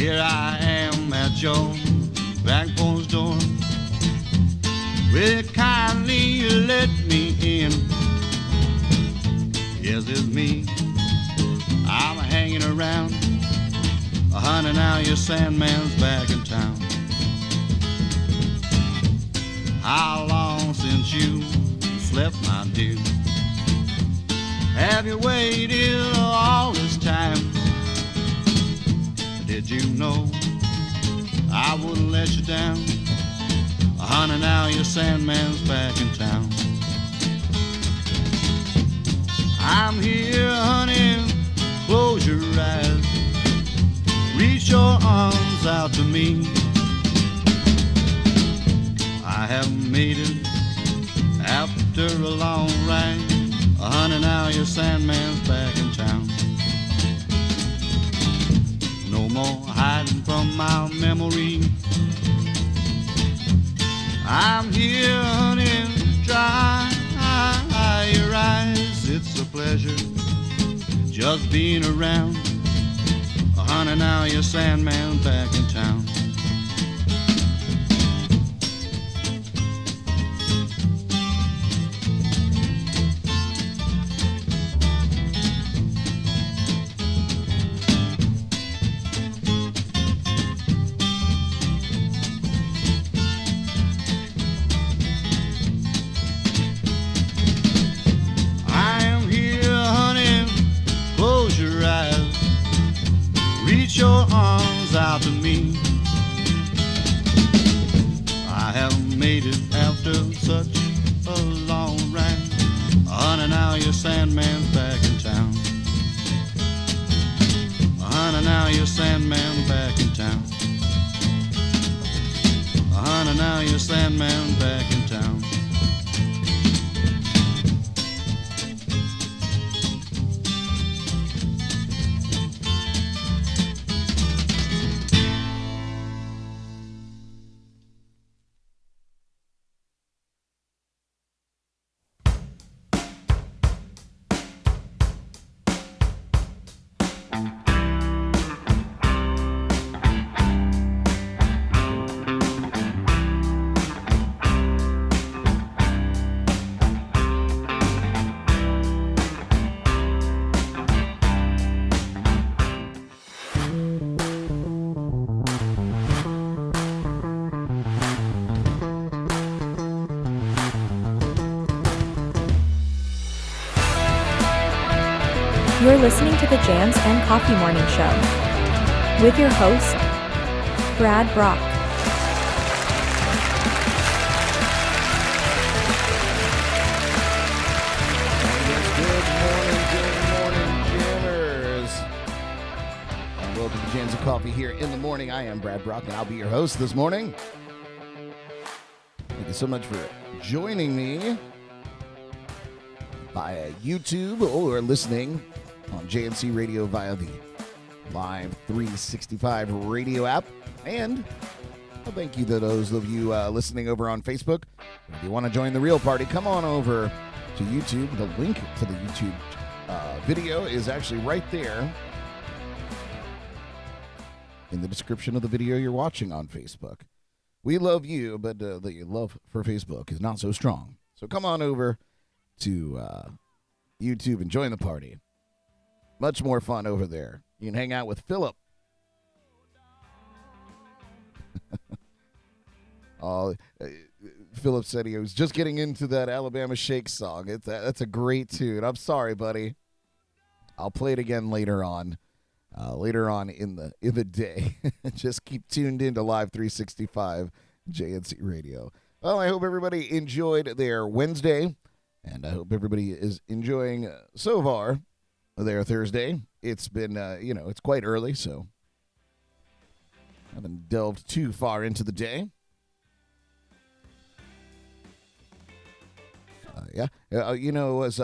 Here I am at your back porch door. Will you kindly let me in? Yes, it's me. I'm hanging around. Honey, now your Sandman's back in town. How long since you slept, my dear? Have you waited all this time? Did you know I wouldn't let you down? Honey, now your Sandman's back in town. I'm here, honey, close your eyes. Reach your arms out to me. I have made it after a long ride. Honey, now your Sandman's back in town. No more hiding from my memory. I'm here, honey, dry your eyes. It's a pleasure just being around. Honey, now your Sandman's back in town. Your arms out to me. I have made it after such a long ride. Honey, now your Sandman's back in town. Honey, now your Sandman's back in town. Honey, now your Sandman's back in town. You're listening to the Jams and Coffee Morning Show with your host, Brad Brock. Good morning, jammers. And welcome to Jams and Coffee here in the morning. I am Brad Brock, and I'll be your host this morning. Thank you so much for joining me via YouTube or listening on JNC Radio via the LIVE365 Radio App. And a thank you to those of you listening over on Facebook. If you want to join the real party, come on over to YouTube. The link to the YouTube video is actually right there in the description of the video you're watching on Facebook. We love you, but the love for Facebook is not so strong. So come on over to YouTube and join the party. Much more fun over there. You can hang out with Philip. Philip said he was just getting into that Alabama Shake song. That's a great tune. I'm sorry, buddy. I'll play it again later on. Later on in the day. Just keep tuned in to Live365 JNC Radio. Well, I hope everybody enjoyed their Wednesday. And I hope everybody is enjoying so far their Thursday. It's been, it's quite early, so I haven't delved too far into the day. It was,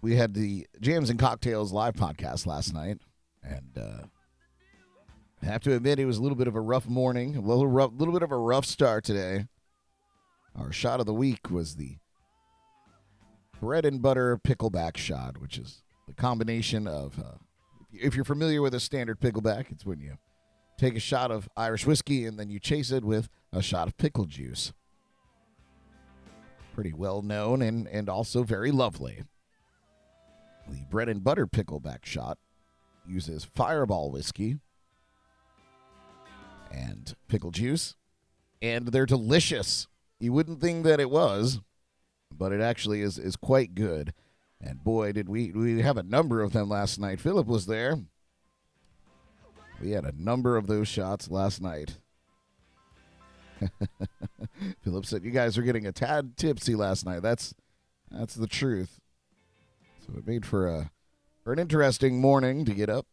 we had the Jams and Cocktails live podcast last night, and I have to admit it was a little bit of a rough morning, a little bit of a rough start today. Our shot of the week was the bread and butter pickleback shot, which is the combination of If you're familiar with a standard pickleback, it's when you take a shot of Irish whiskey and then you chase it with a shot of pickle juice. Pretty well known and also very lovely. The bread and butter pickleback shot uses Fireball whiskey and pickle juice, and they're delicious. You wouldn't think that it was, but it actually is quite good. And boy, did we have a number of them last night. Philip was there. We had a number of those shots last night. Philip said, you guys are getting a tad tipsy last night. That's the truth. So it made for an interesting morning to get up.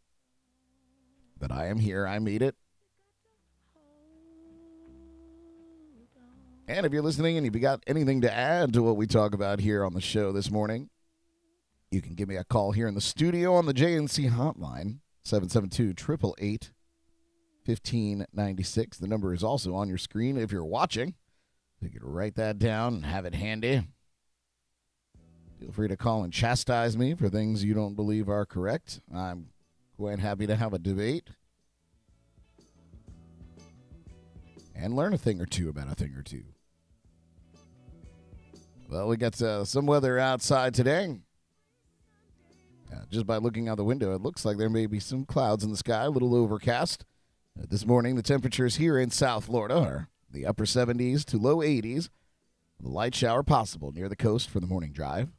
But I am here. I made it. And if you're listening and you've got anything to add to what we talk about here on the show this morning, you can give me a call here in the studio on the JNC hotline, 772-888-1596. The number is also on your screen if you're watching. You can write that down and have it handy. Feel free to call and chastise me for things you don't believe are correct. I'm quite happy to have a debate and learn a thing or two about a thing or two. Well, we got some weather outside today. Just by looking out the window, it looks like there may be some clouds in the sky, a little overcast. This morning, the temperatures here in South Florida are the upper 70s to low 80s. The light shower possible near the coast for the morning drive.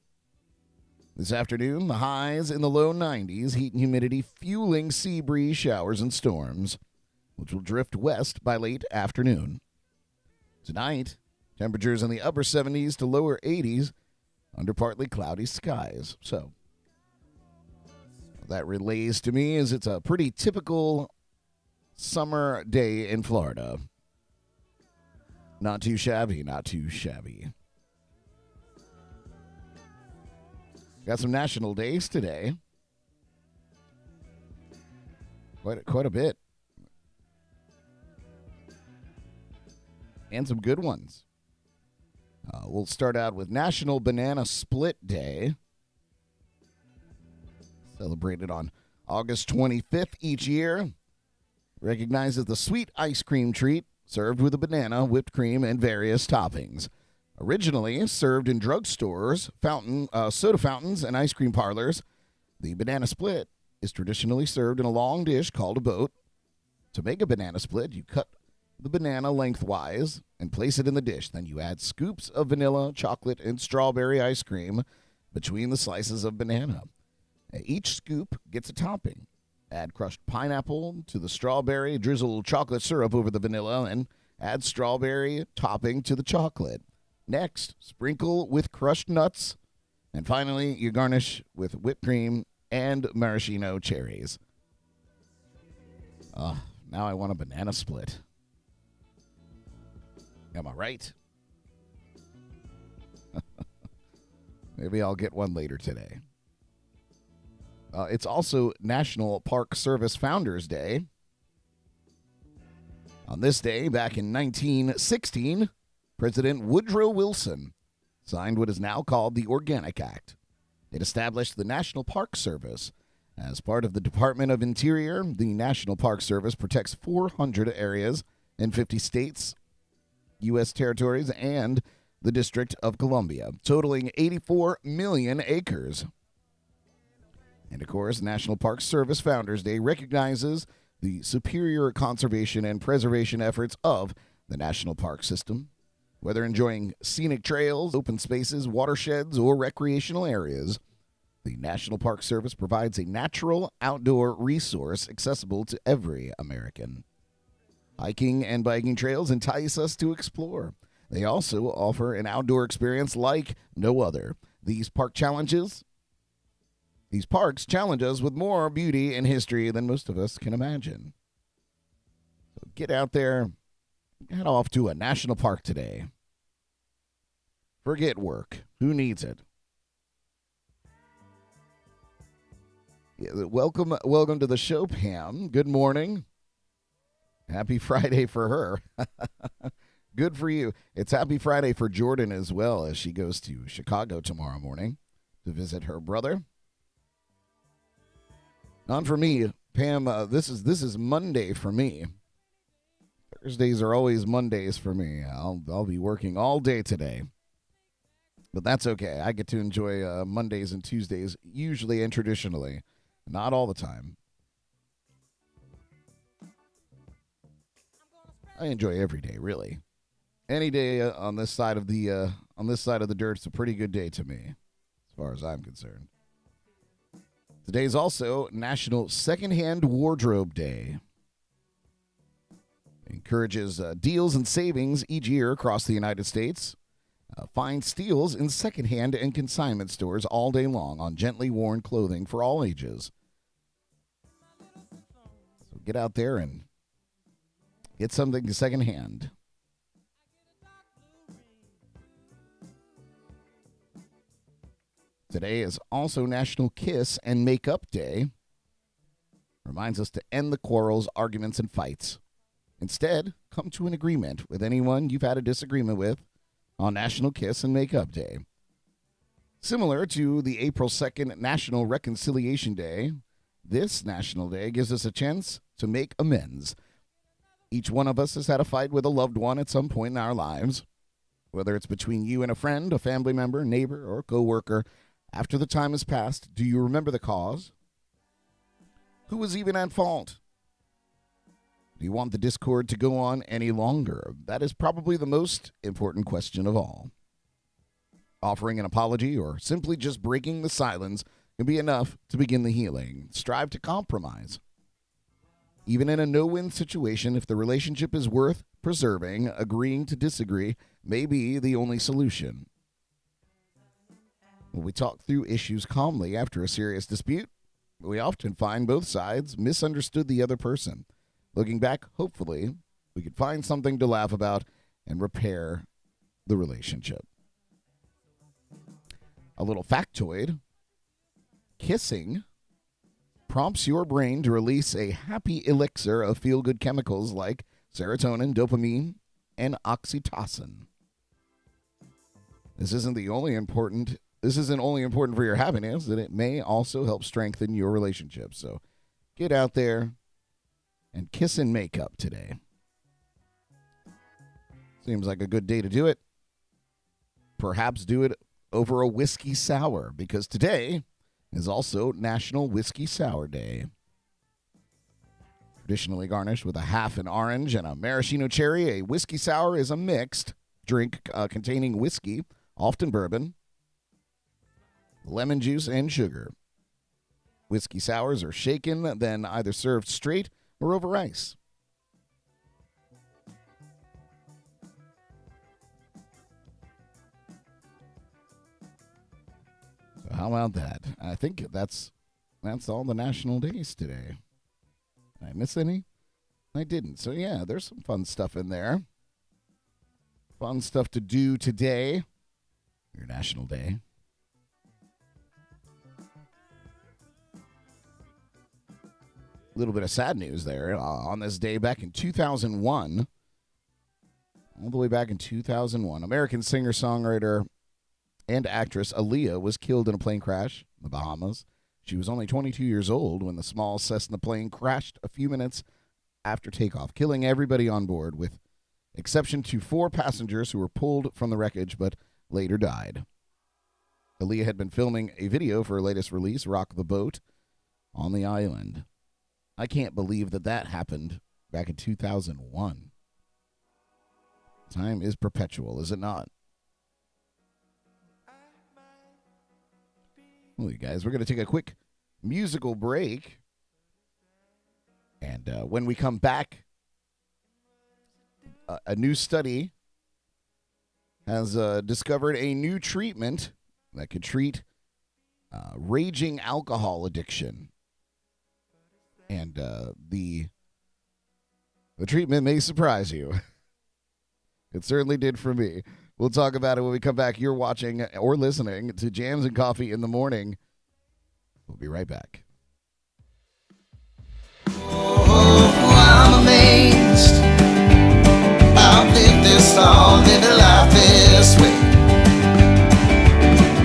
This afternoon, the highs in the low 90s, heat and humidity fueling sea breeze showers and storms, which will drift west by late afternoon. Tonight, temperatures in the upper 70s to lower 80s under partly cloudy skies. So, what that relays to me is it's a pretty typical summer day in Florida. Not too shabby, not too shabby. Got some national days today. Quite a bit. And some good ones. We'll start out with National Banana Split Day. Celebrated on August 25th each year. Recognizes the sweet ice cream treat served with a banana, whipped cream, and various toppings. Originally served in drugstores, soda fountains, and ice cream parlors, the banana split is traditionally served in a long dish called a boat. To make a banana split, you cut the banana lengthwise and place it in the dish. Then you add scoops of vanilla, chocolate, and strawberry ice cream between the slices of banana. Each scoop gets a topping. Add crushed pineapple to the strawberry, drizzle chocolate syrup over the vanilla, and add strawberry topping to the chocolate. Next, sprinkle with crushed nuts. And finally, you garnish with whipped cream and maraschino cherries. Now I want a banana split. Am I right? Maybe I'll get one later today. It's also National Park Service Founders Day. On this day, back in 1916, President Woodrow Wilson signed what is now called the Organic Act. It established the National Park Service. As part of the Department of Interior, the National Park Service protects 400 areas in 50 states, U.S. territories, and the District of Columbia, totaling 84 million acres. And, of course, National Park Service Founders Day recognizes the superior conservation and preservation efforts of the national park system. Whether enjoying scenic trails, open spaces, watersheds, or recreational areas, the National Park Service provides a natural outdoor resource accessible to every American. Hiking and biking trails entice us to explore. They also offer an outdoor experience like no other. These parks challenge us with more beauty and history than most of us can imagine. So get out there, head off to a national park today. Forget work. Who needs it? Yeah, welcome to the show, Pam. Good morning. Happy Friday for her. Good for you. It's Happy Friday for Jordan as well, as she goes to Chicago tomorrow morning to visit her brother. Not for me, Pam. This is Monday for me. Thursdays are always Mondays for me. I'll be working all day today, but that's okay. I get to enjoy Mondays and Tuesdays usually and traditionally, not all the time. I enjoy every day, really. Any day on this side of the dirt is a pretty good day to me, as far as I'm concerned. Today is also National Secondhand Wardrobe Day. It encourages deals and savings each year across the United States. Find steals in secondhand and consignment stores all day long on gently worn clothing for all ages. So get out there and get something secondhand. Today is also National Kiss and Make-up Day. Reminds us to end the quarrels, arguments, and fights. Instead, come to an agreement with anyone you've had a disagreement with on National Kiss and Make-up Day. Similar to the April 2nd National Reconciliation Day, this National Day gives us a chance to make amends. Each one of us has had a fight with a loved one at some point in our lives. Whether it's between you and a friend, a family member, neighbor, or coworker, after the time has passed, do you remember the cause? Who was even at fault? Do you want the discord to go on any longer? That is probably the most important question of all. Offering an apology or simply just breaking the silence can be enough to begin the healing. Strive to compromise. Even in a no-win situation, if the relationship is worth preserving, agreeing to disagree may be the only solution. When we talk through issues calmly after a serious dispute, we often find both sides misunderstood the other person. Looking back, hopefully, we could find something to laugh about and repair the relationship. A little factoid. Kissing prompts your brain to release a happy elixir of feel-good chemicals like serotonin, dopamine, and oxytocin. This isn't only important for your happiness, that it may also help strengthen your relationship. So get out there and kiss and make up today. Seems like a good day to do it. Perhaps do it over a whiskey sour, because today is also National Whiskey Sour Day. Traditionally garnished with a half an orange and a maraschino cherry, a whiskey sour is a mixed drink containing whiskey, often bourbon, lemon juice, and sugar. Whiskey sours are shaken, then either served straight or over ice. So how about that? I think that's all the national days today. Did I miss any? I didn't. So yeah, there's some fun stuff in there. Fun stuff to do today. Your national day. A little bit of sad news there. On this day back in 2001, all the way back in 2001, American singer-songwriter and actress Aaliyah was killed in a plane crash in the Bahamas. She was only 22 years old when the small Cessna plane crashed a few minutes after takeoff, killing everybody on board, with exception to 4 passengers who were pulled from the wreckage but later died. Aaliyah had been filming a video for her latest release, Rock the Boat, on the island. I can't believe that happened back in 2001. Time is perpetual, is it not? Well, you guys, we're going to take a quick musical break. And when we come back, a new study has discovered a new treatment that could treat raging alcohol addiction. And the treatment may surprise you. It certainly did for me. We'll talk about it when we come back. You're watching or listening to Jams and Coffee in the Morning. We'll be right back. Oh, I'm amazed. I've lived this long, lived a life this way.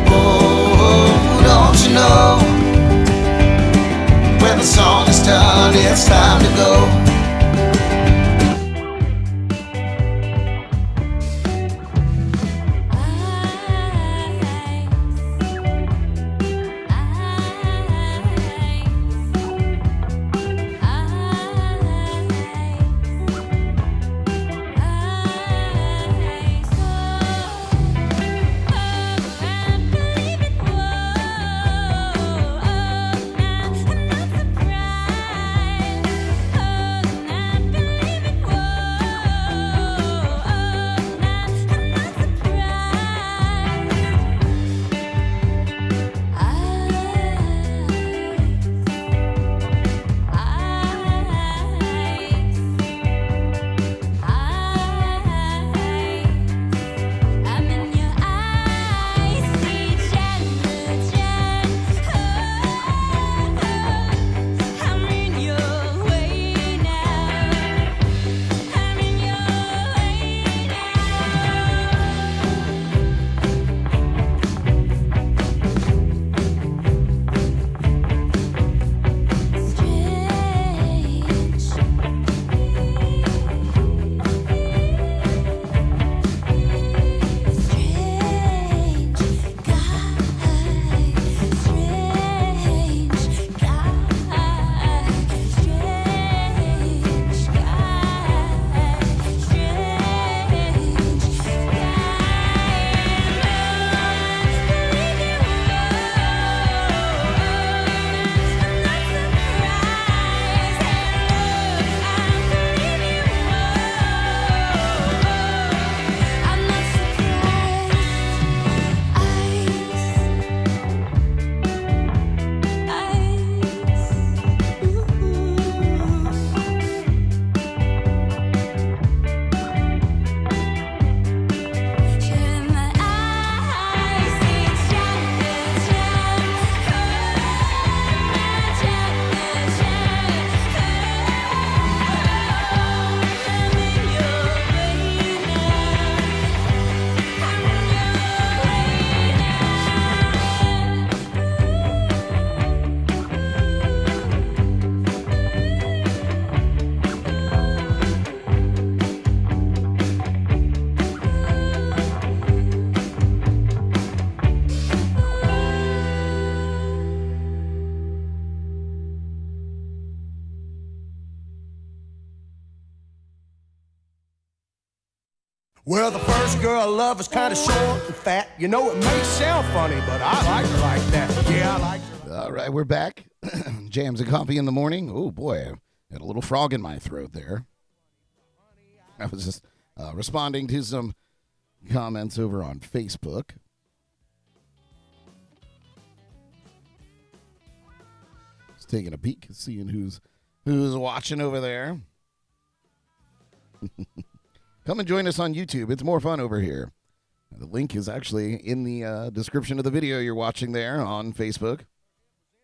Oh, don't you know where the sun Well, the first girl I love is kind of short and fat. You know, it may sound funny, but I like her like that. Yeah, I like her. All right, we're back. Jams and coffee in the morning. Oh, boy, I had a little frog in my throat there. I was just responding to some comments over on Facebook. Just taking a peek, seeing who's watching over there. Come and join us on YouTube. It's more fun over here. The link is actually in the description of the video you're watching there on Facebook.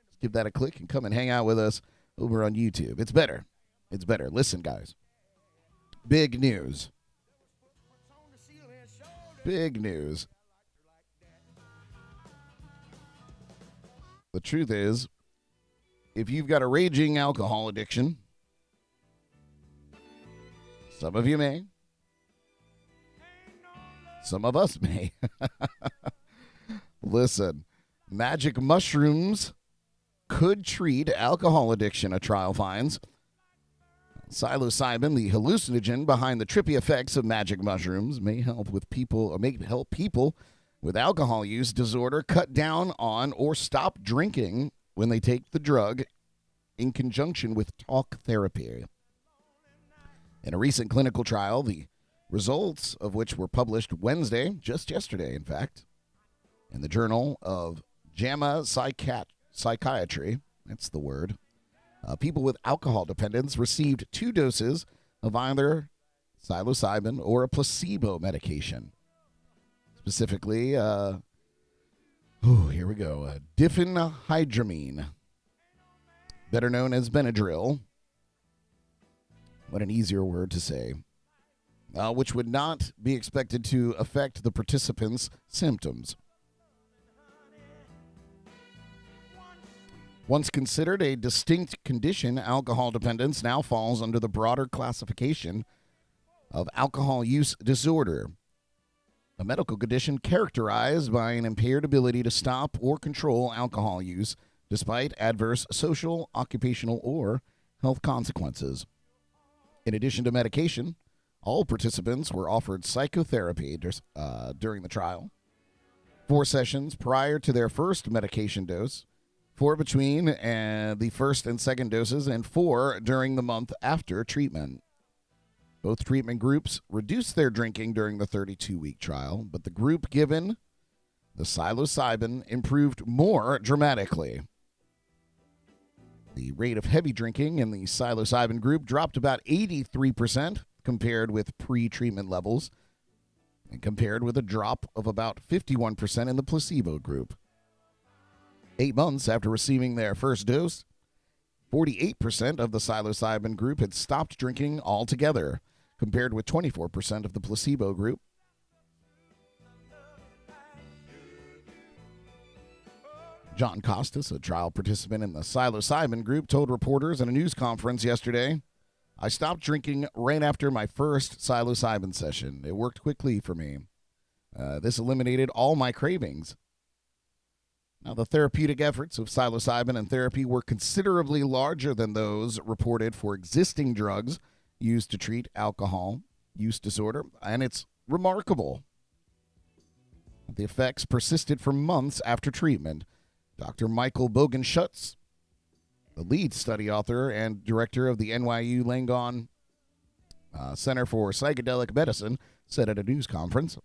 Just give that a click and come and hang out with us over on YouTube. It's better. It's better. Listen, guys. Big news. Big news. The truth is, if you've got a raging alcohol addiction, some of you may. Some of us may. Listen, magic mushrooms could treat alcohol addiction, a trial finds. Psilocybin, the hallucinogen behind the trippy effects of magic mushrooms, may help people with alcohol use disorder cut down on or stop drinking when they take the drug in conjunction with talk therapy. In a recent clinical trial, the results of which were published Wednesday, just yesterday, in fact, in the Journal of JAMA Psychiatry, that's the word, people with alcohol dependence received 2 doses of either psilocybin or a placebo medication. Specifically, here we go, diphenhydramine, better known as Benadryl. What an easier word to say. Which would not be expected to affect the participants' symptoms. Once considered a distinct condition, alcohol dependence now falls under the broader classification of alcohol use disorder, a medical condition characterized by an impaired ability to stop or control alcohol use despite adverse social, occupational, or health consequences. In addition to medication, all participants were offered psychotherapy during the trial, 4 sessions prior to their first medication dose, 4 between the first and second doses, and 4 during the month after treatment. Both treatment groups reduced their drinking during the 32-week trial, but the group given the psilocybin improved more dramatically. The rate of heavy drinking in the psilocybin group dropped about 83%, compared with pre-treatment levels, and compared with a drop of about 51% in the placebo group. 8 months after receiving their first dose, 48% of the psilocybin group had stopped drinking altogether, compared with 24% of the placebo group. John Costas, a trial participant in the psilocybin group, told reporters in a news conference yesterday, "I stopped drinking right after my first psilocybin session. It worked quickly for me. This eliminated all my cravings." Now, the therapeutic efforts of psilocybin and therapy were considerably larger than those reported for existing drugs used to treat alcohol use disorder, and it's remarkable. The effects persisted for months after treatment. Dr. Michael Bogenschutz, the lead study author and director of the NYU Langone Center for Psychedelic Medicine, said at a news conference,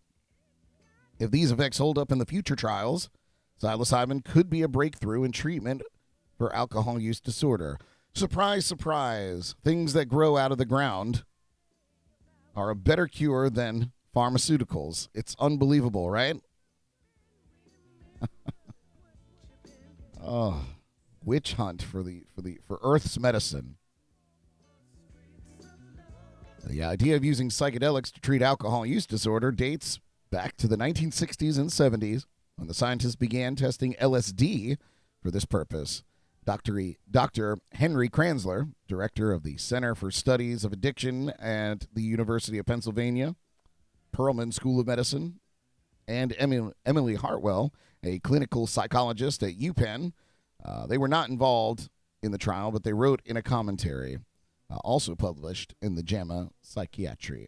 "If these effects hold up in the future trials, psilocybin could be a breakthrough in treatment for alcohol use disorder." Surprise, surprise. Things that grow out of the ground are a better cure than pharmaceuticals. It's unbelievable, right? Oh, witch hunt for Earth's medicine. The idea of using psychedelics to treat alcohol use disorder dates back to the 1960s and 70s when the scientists began testing LSD for this purpose. Dr. Henry Kranzler, director of the Center for Studies of Addiction at the University of Pennsylvania, Perelman School of Medicine, and Emily Hartwell, a clinical psychologist at UPenn. They were not involved in the trial, but they wrote in a commentary, also published in the JAMA Psychiatry.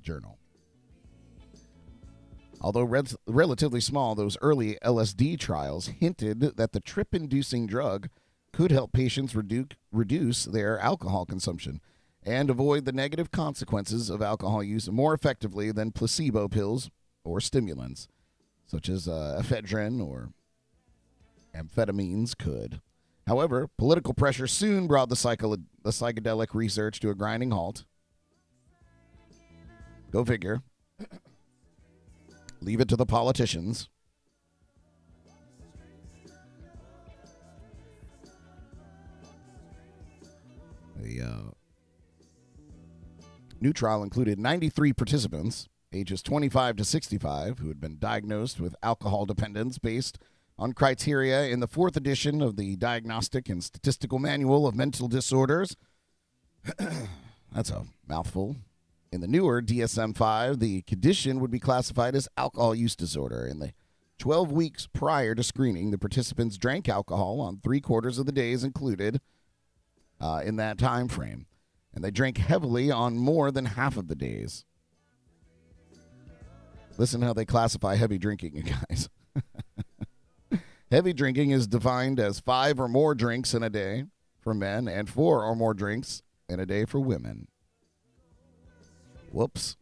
journal. Although relatively small, those early LSD trials hinted that the trip-inducing drug could help patients reduce their alcohol consumption and avoid the negative consequences of alcohol use more effectively than placebo pills or stimulants, such as ephedrine or amphetamines could. However, political pressure soon brought the psychedelic research to a grinding halt. Go figure. Leave it to the politicians. The new trial included 93 participants, ages 25 to 65, who had been diagnosed with alcohol dependence based on criteria in the 4th edition of the Diagnostic and Statistical Manual of Mental Disorders. That's a mouthful. In the newer DSM-5, the condition would be classified as alcohol use disorder. In the 12 weeks prior to screening, the participants drank alcohol on 3/4 of the days included in that time frame, and they drank heavily on more than half of the days. Listen how they classify heavy drinking, you guys. Heavy drinking is defined as 5 or more drinks in a day for men and 4 or more drinks in a day for women. Whoops.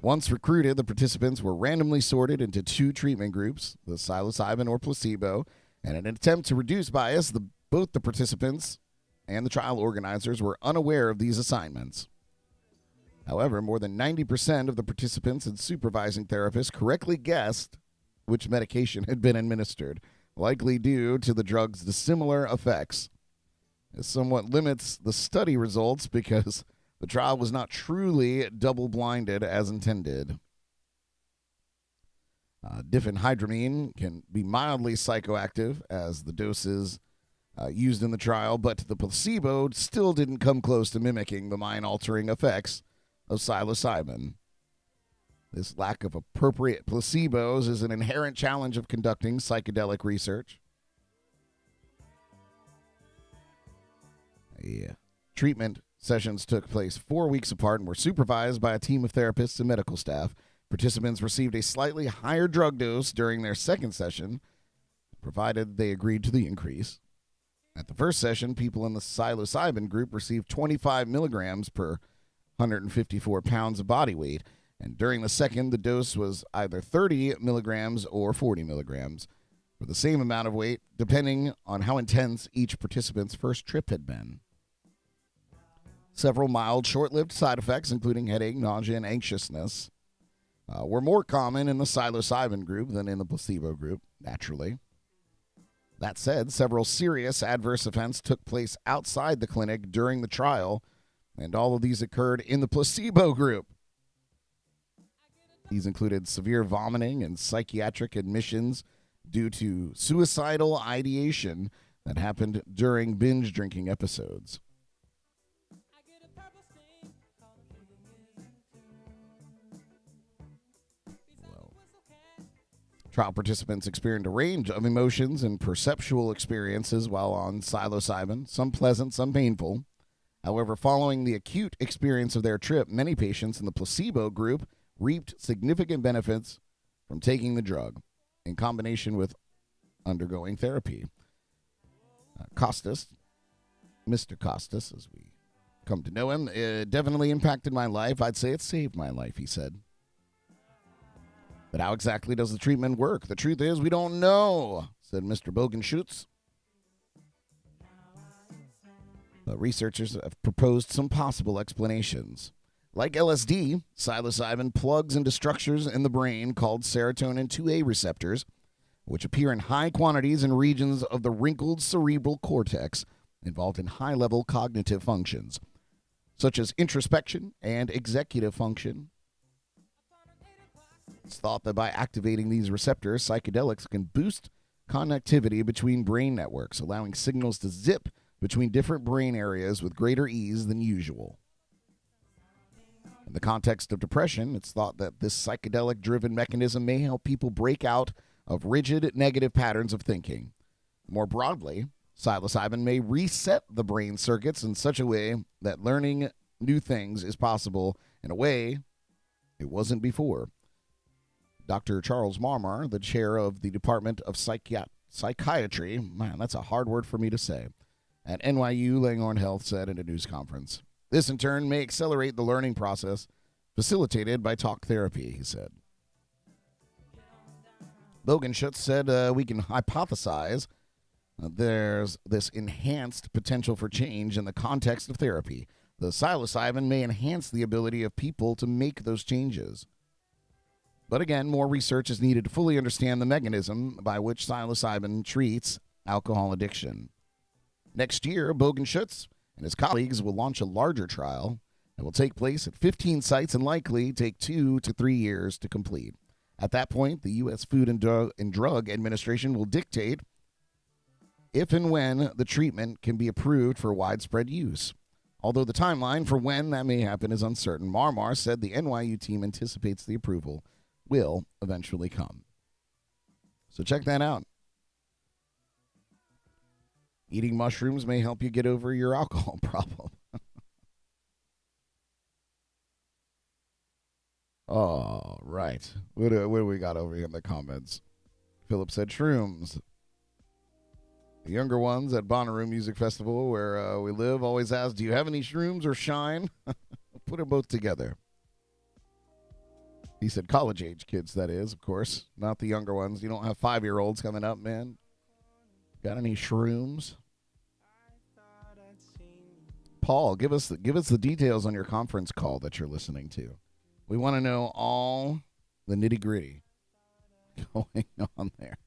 Once recruited, the participants were randomly sorted into 2 treatment groups, the psilocybin or placebo, and in an attempt to reduce bias, both the participants and the trial organizers were unaware of these assignments. However, more than 90% of the participants and supervising therapists correctly guessed which medication had been administered, likely due to the drug's dissimilar effects. This somewhat limits the study results because the trial was not truly double-blinded as intended. Diphenhydramine can be mildly psychoactive as the doses used in the trial, but the placebo still didn't come close to mimicking the mind-altering effects of psilocybin. This lack of appropriate placebos is an inherent challenge of conducting psychedelic research. Treatment sessions took place 4 weeks apart and were supervised by a team of therapists and medical staff. Participants received a slightly higher drug dose during their second session, provided they agreed to the increase. At the first session, people in the psilocybin group received 25 milligrams per 154 pounds of body weight, and during the second, the dose was either 30 milligrams or 40 milligrams for the same amount of weight, depending on how intense each participant's first trip had been. Several mild, short-lived side effects, including headache, nausea, and anxiousness, were more common in the psilocybin group than in the placebo group, naturally. That said, several serious adverse events took place outside the clinic during the trial, and all of these occurred in the placebo group. These included severe vomiting and psychiatric admissions due to suicidal ideation that happened during binge drinking episodes. Trial participants experienced a range of emotions and perceptual experiences while on psilocybin, some pleasant, some painful. However, following the acute experience of their trip, many patients in the placebo group reaped significant benefits from taking the drug in combination with undergoing therapy. Mr. Costas, as we come to know him, definitely impacted my life. I'd say it saved my life, he said. But how exactly does the treatment work? The truth is, we don't know, said Mr. Bogenschutz. Researchers have proposed some possible explanations. Like LSD, psilocybin plugs into structures in the brain called serotonin 2A receptors, which appear in high quantities in regions of the wrinkled cerebral cortex involved in high-level cognitive functions, such as introspection and executive function. It's thought that by activating these receptors, psychedelics can boost connectivity between brain networks, allowing signals to zip between different brain areas with greater ease than usual. In the context of depression, it's thought that this psychedelic-driven mechanism may help people break out of rigid negative patterns of thinking. More broadly, psilocybin may reset the brain circuits in such a way that learning new things is possible In a way, it wasn't before. Dr. Charles Marmar, the chair of the Department of Psychiatry, man, that's a hard word for me to say, at NYU Langhorne Health said in a news conference. This, in turn, may accelerate the learning process facilitated by talk therapy, he said. Bogenschutz said we can hypothesize there's this enhanced potential for change in the context of therapy. The psilocybin may enhance the ability of people to make those changes. But again, more research is needed to fully understand the mechanism by which psilocybin treats alcohol addiction. Next year, Bogenschutz and his colleagues will launch a larger trial that will take place at 15 sites and likely take 2 to 3 years to complete. At that point, the U.S. Food and Drug Administration will dictate if and when the treatment can be approved for widespread use. Although the timeline for when that may happen is uncertain, Marmar said the NYU team anticipates the approval will eventually come. So check that out. Eating mushrooms may help you get over your alcohol problem. Oh, right. What do we got over here in the comments? Philip said shrooms. The younger ones at Bonnaroo Music Festival, where we live, always ask, do you have any shrooms or shine? Put them both together. He said college-age kids, that is, of course, not the younger ones. You don't have 5-year-olds coming up, man. Got any shrooms? Paul, give us the details on your conference call that you're listening to. We want to know all the nitty-gritty going on there.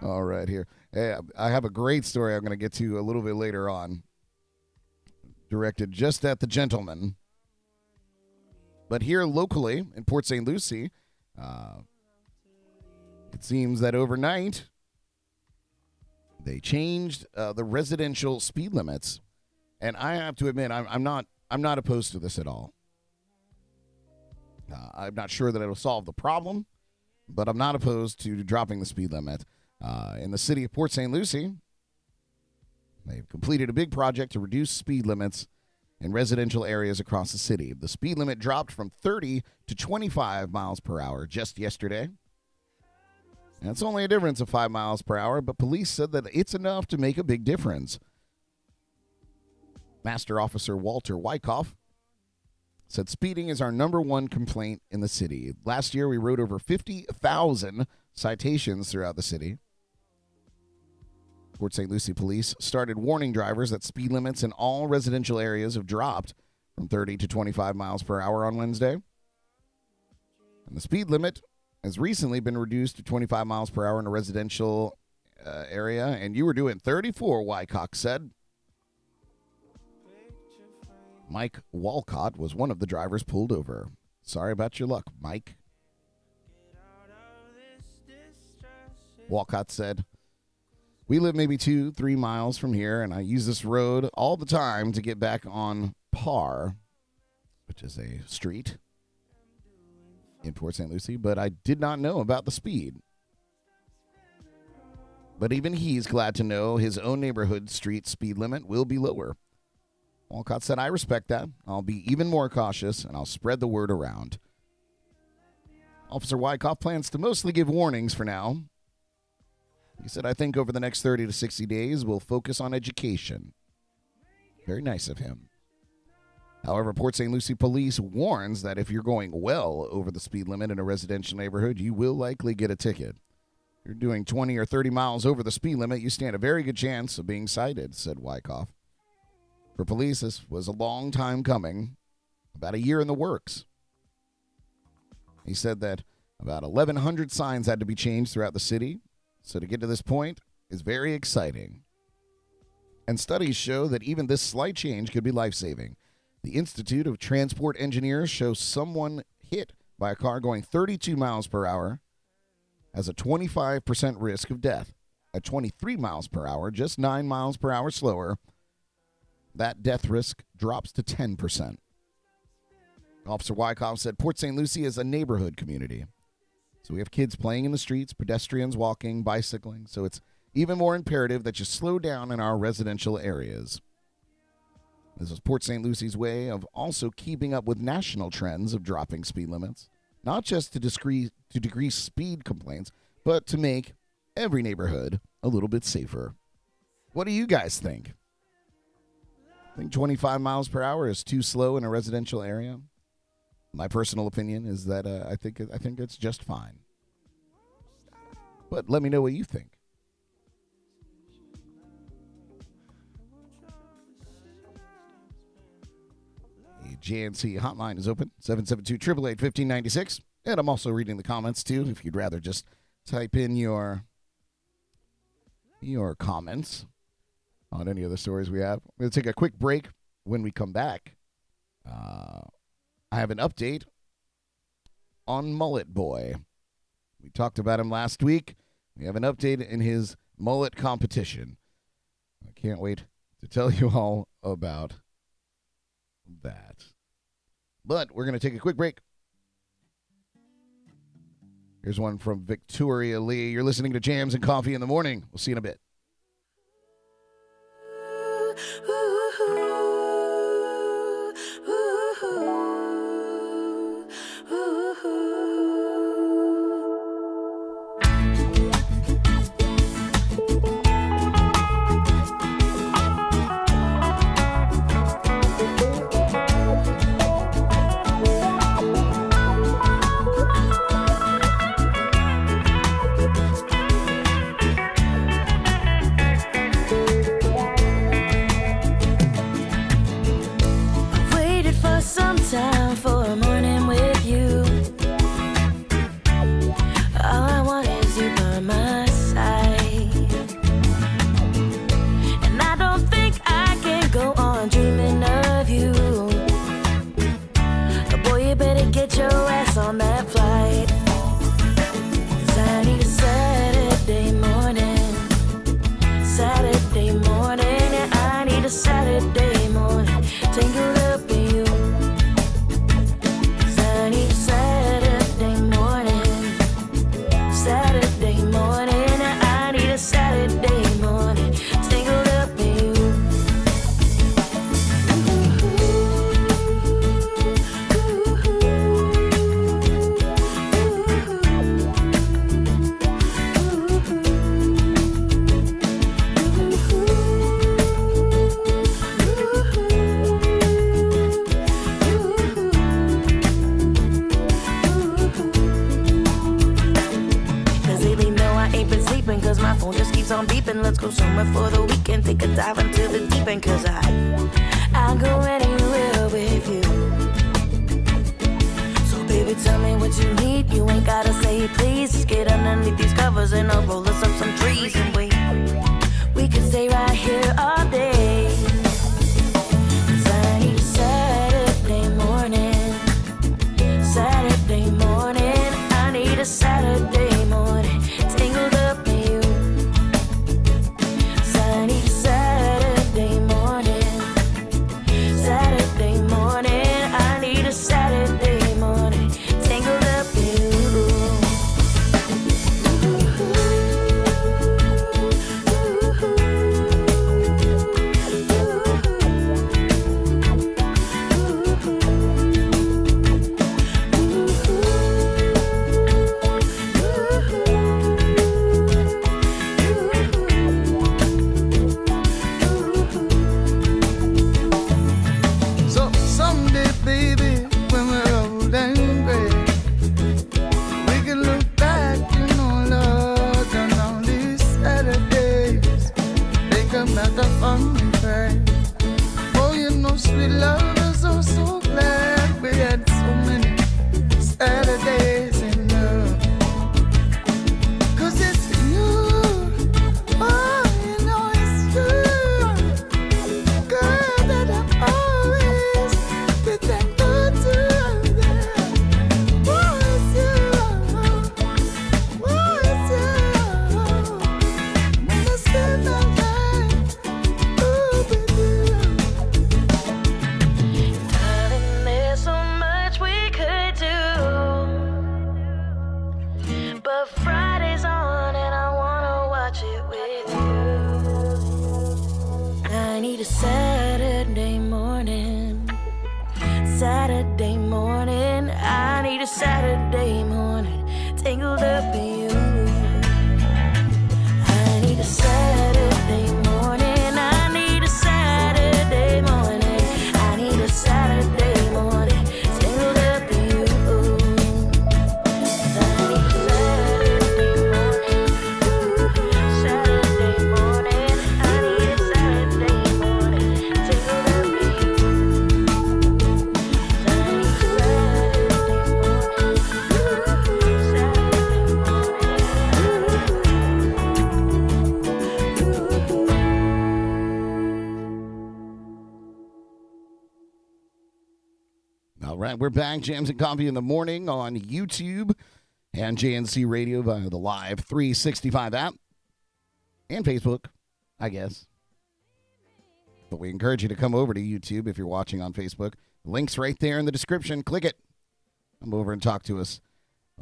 All right, here. Hey, I have a great story I'm going to get to a little bit later on, directed just at the gentleman. But here locally in Port St. Lucie, it seems that overnight they changed the residential speed limits, and I have to admit I'm not opposed to this at all. I'm not sure that it'll solve the problem, but I'm not opposed to dropping the speed limit. In the city of Port St. Lucie, they've completed a big project to reduce speed limits in residential areas across the city. The speed limit dropped from 30 to 25 miles per hour just yesterday. And it's only a difference of 5 miles per hour, but police said that it's enough to make a big difference. Master Officer Walter Wyckoff said speeding is our #1 complaint in the city. Last year, we wrote over 50,000 citations throughout the city. Port St. Lucie police started warning drivers that speed limits in all residential areas have dropped from 30 to 25 miles per hour on Wednesday. And the speed limit has recently been reduced to 25 miles per hour in a residential area, and you were doing 34, Wyckoff said. Mike Walcott was one of the drivers pulled over. Sorry about your luck, Mike. Walcott said, we live maybe 2-3 miles from here, and I use this road all the time to get back on Parr, which is a street in Port St. Lucie, but I did not know about the speed. But even he's glad to know his own neighborhood street speed limit will be lower. Walcott said, I respect that. I'll be even more cautious, and I'll spread the word around. Officer Wyckoff plans to mostly give warnings for now. He said, I think over the next 30 to 60 days, we'll focus on education. Very nice of him. However, Port St. Lucie police warns that if you're going well over the speed limit in a residential neighborhood, you will likely get a ticket. If you're doing 20 or 30 miles over the speed limit, you stand a very good chance of being cited, said Wyckoff. For police, this was a long time coming, about a year in the works. He said that about 1,100 signs had to be changed throughout the city. So to get to this point is very exciting. And studies show that even this slight change could be life-saving. The Institute of Transport Engineers shows someone hit by a car going 32 miles per hour has a 25% risk of death. At 23 miles per hour, just 9 miles per hour slower, that death risk drops to 10%. Officer Wyckoff said Port St. Lucie is a neighborhood community. So we have kids playing in the streets, pedestrians walking, bicycling. So it's even more imperative that you slow down in our residential areas. This is Port St. Lucie's way of also keeping up with national trends of dropping speed limits, not just to decrease speed complaints, but to make every neighborhood a little bit safer. What do you guys think? I think 25 miles per hour is too slow in a residential area. My personal opinion is that I think it's just fine. But let me know what you think. The JNC hotline is open, 772-888-1596. And I'm also reading the comments, too, if you'd rather just type in your comments on any of the stories we have. We're going to take a quick break. When we come back, I have an update on Mullet Boy. We talked about him last week. We have an update in his mullet competition. I can't wait to tell you all about that. But we're going to take a quick break. Here's one from Victoria Lee. You're listening to Jams and Coffee in the Morning. We'll see you in a bit. All right, we're back. Jams and Coffee in the Morning on YouTube and JNC Radio via the Live365 app and Facebook, I guess. But we encourage you to come over to YouTube if you're watching on Facebook. Link's right there in the description. Click it. Come over and talk to us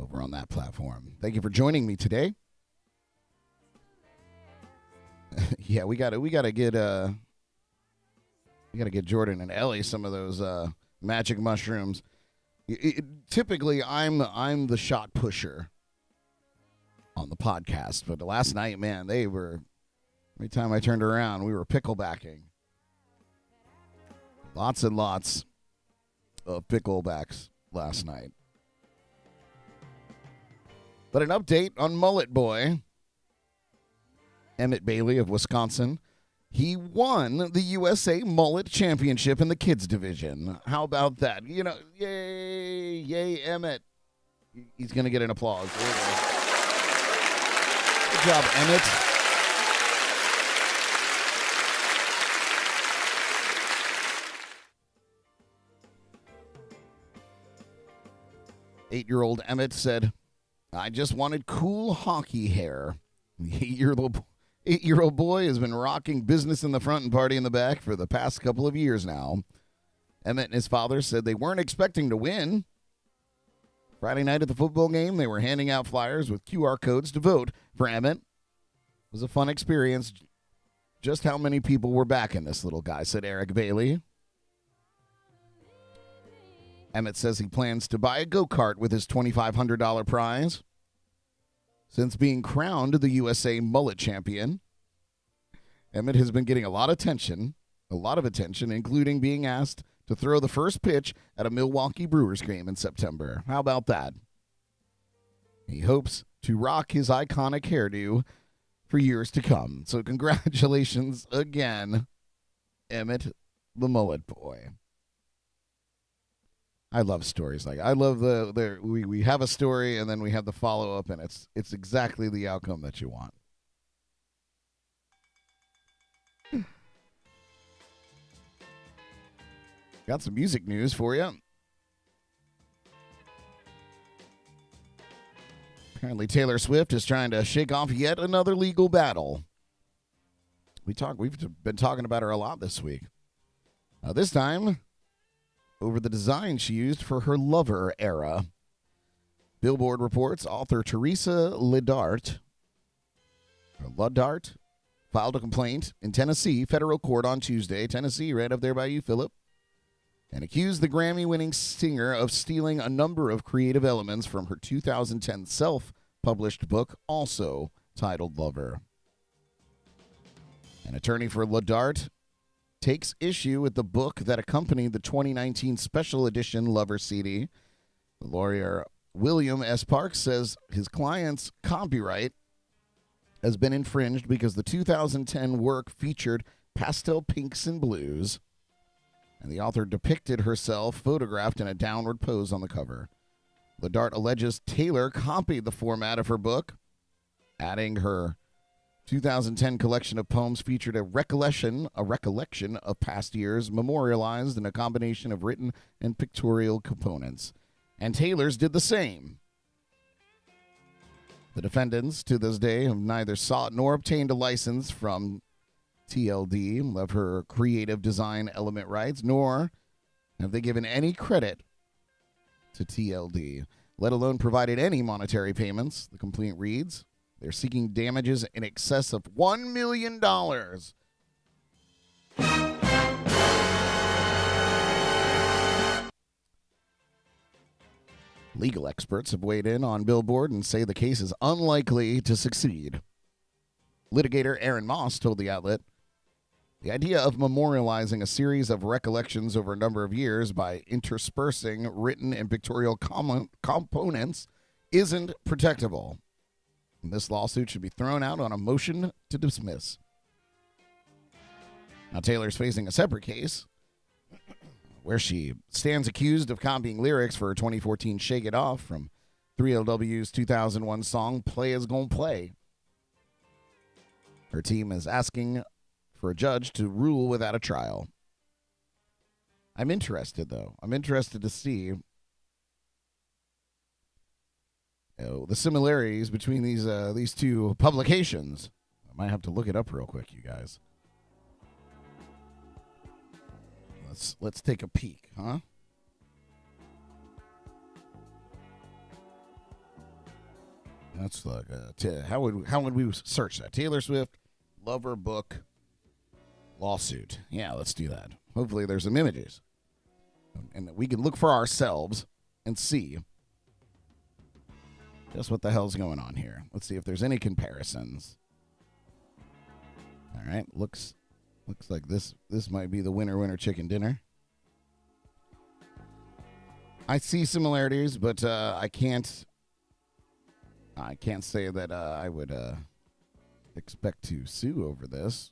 over on that platform. Thank you for joining me today. Yeah, we gotta get Jordan and Ellie some of those magic mushrooms. Typically, I'm the shot pusher on the podcast, but last night, man, they were. Every time I turned around, we were picklebacking. Lots and lots of picklebacks last night. But an update on Mullet Boy. Emmett Bailey of Wisconsin. He won the USA Mullet Championship in the kids division. How about that? You know, yay, Emmett. He's going to get an applause. Good job, Emmett. Eight-year-old Emmett said, I just wanted cool hockey hair. The eight-year-old boy has been rocking business in the front and party in the back for the past couple of years now. Emmett and his father said they weren't expecting to win. Friday night at the football game, they were handing out flyers with QR codes to vote for Emmett. It was a fun experience. Just how many people were backing this little guy, said Eric Bailey. Emmett says he plans to buy a go-kart with his $2,500 prize. Since being crowned the USA Mullet Champion, Emmett has been getting a lot of attention, including being asked to throw the first pitch at a Milwaukee Brewers game in September. How about that? He hopes to rock his iconic hairdo for years to come. So congratulations again, Emmett the Mullet Boy. I love stories like I love we have a story and then we have the follow up and it's exactly the outcome that you want. Got some music news for you. Apparently Taylor Swift is trying to shake off yet another legal battle. We've been talking about her a lot this week. This time over the design she used for her Lover era. Billboard reports author Teresa Ludart filed a complaint in Tennessee federal court on Tuesday. Tennessee, right up there by you, Philip. And accused the Grammy-winning singer of stealing a number of creative elements from her 2010 self-published book, also titled Lover. An attorney for Ludart takes issue with the book that accompanied the 2019 special edition Lover CD. The lawyer William S. Parks says his client's copyright has been infringed because the 2010 work featured pastel pinks and blues, and the author depicted herself photographed in a downward pose on the cover. Ludart alleges Taylor copied the format of her book, adding her 2010 collection of poems featured a recollection of past years memorialized in a combination of written and pictorial components. And Taylor's did the same. The defendants, to this day, have neither sought nor obtained a license from TLD of her creative design element rights, nor have they given any credit to TLD, let alone provided any monetary payments. The complaint reads, they're seeking damages in excess of $1 million. Legal experts have weighed in on Billboard and say the case is unlikely to succeed. Litigator Aaron Moss told the outlet, the idea of memorializing a series of recollections over a number of years by interspersing written and pictorial components isn't protectable. This lawsuit should be thrown out on a motion to dismiss. Now, Taylor's facing a separate case where she stands accused of copying lyrics for her 2014 Shake It Off from 3LW's 2001 song Play Is Gon' Play. Her team is asking for a judge to rule without a trial. I'm interested, though. I'm interested to see the similarities between these two publications. I might have to look it up real quick, you guys. Let's take a peek, huh? That's like how would we search that? Taylor Swift lover book lawsuit. Yeah, let's do that. Hopefully there's some images, and we can look for ourselves and see just what the hell's going on here. Let's see if there's any comparisons. All right, looks like this might be the winner chicken dinner. I see similarities, but I can't say that I would expect to sue over this.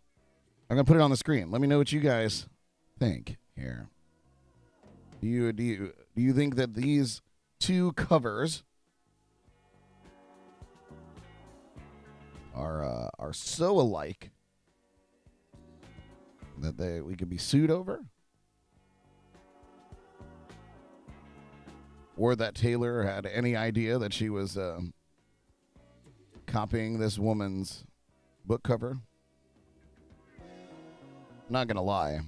I'm gonna put it on the screen. Let me know what you guys think here. Do you think that these two covers are so alike that we could be sued over? Or that Taylor had any idea that she was copying this woman's book cover? Not gonna lie,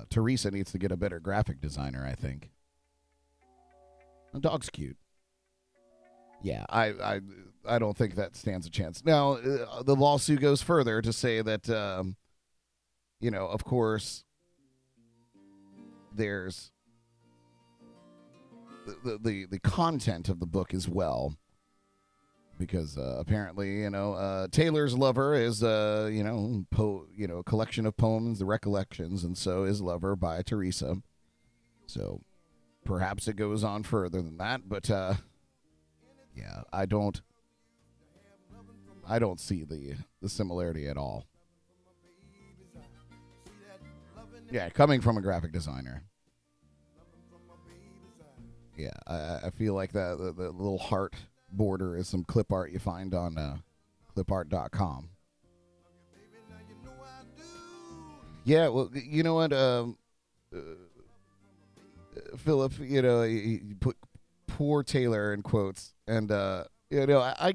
Teresa needs to get a better graphic designer, I think. The dog's cute. Yeah, I don't think that stands a chance. Now, the lawsuit goes further to say that, of course, there's the content of the book as well. Because apparently, Taylor's lover is, a collection of poems, the recollections, and so is Lover by Teresa. So perhaps it goes on further than that, but yeah, I don't see the similarity at all. Yeah, coming from a graphic designer. Yeah, I feel like the little heart border is some clip art you find on clipart.com. Yeah, well, you know what, Philip, he put poor Taylor in quotes, and I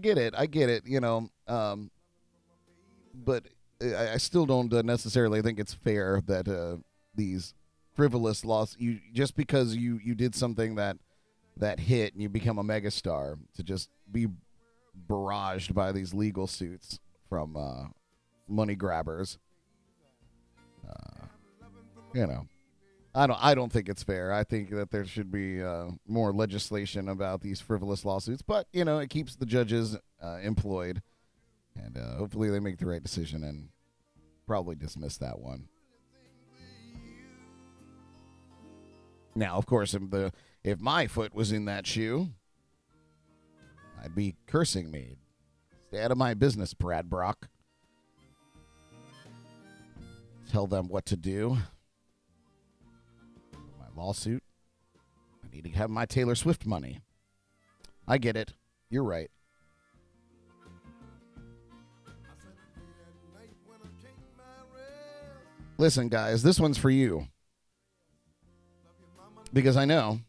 get it, but I still don't necessarily think it's fair that these frivolous lawsuits, just because you did something that hit and you become a megastar, to just be barraged by these legal suits from money grabbers. I don't think it's fair. I think that there should be more legislation about these frivolous lawsuits, but it keeps the judges employed, and hopefully they make the right decision and probably dismiss that one. Now, of course, if my foot was in that shoe, I'd be cursing me. Stay out of my business, Brad Brock. Tell them what to do. My lawsuit. I need to have my Taylor Swift money. I get it. You're right. Listen, guys, this one's for you. Because I know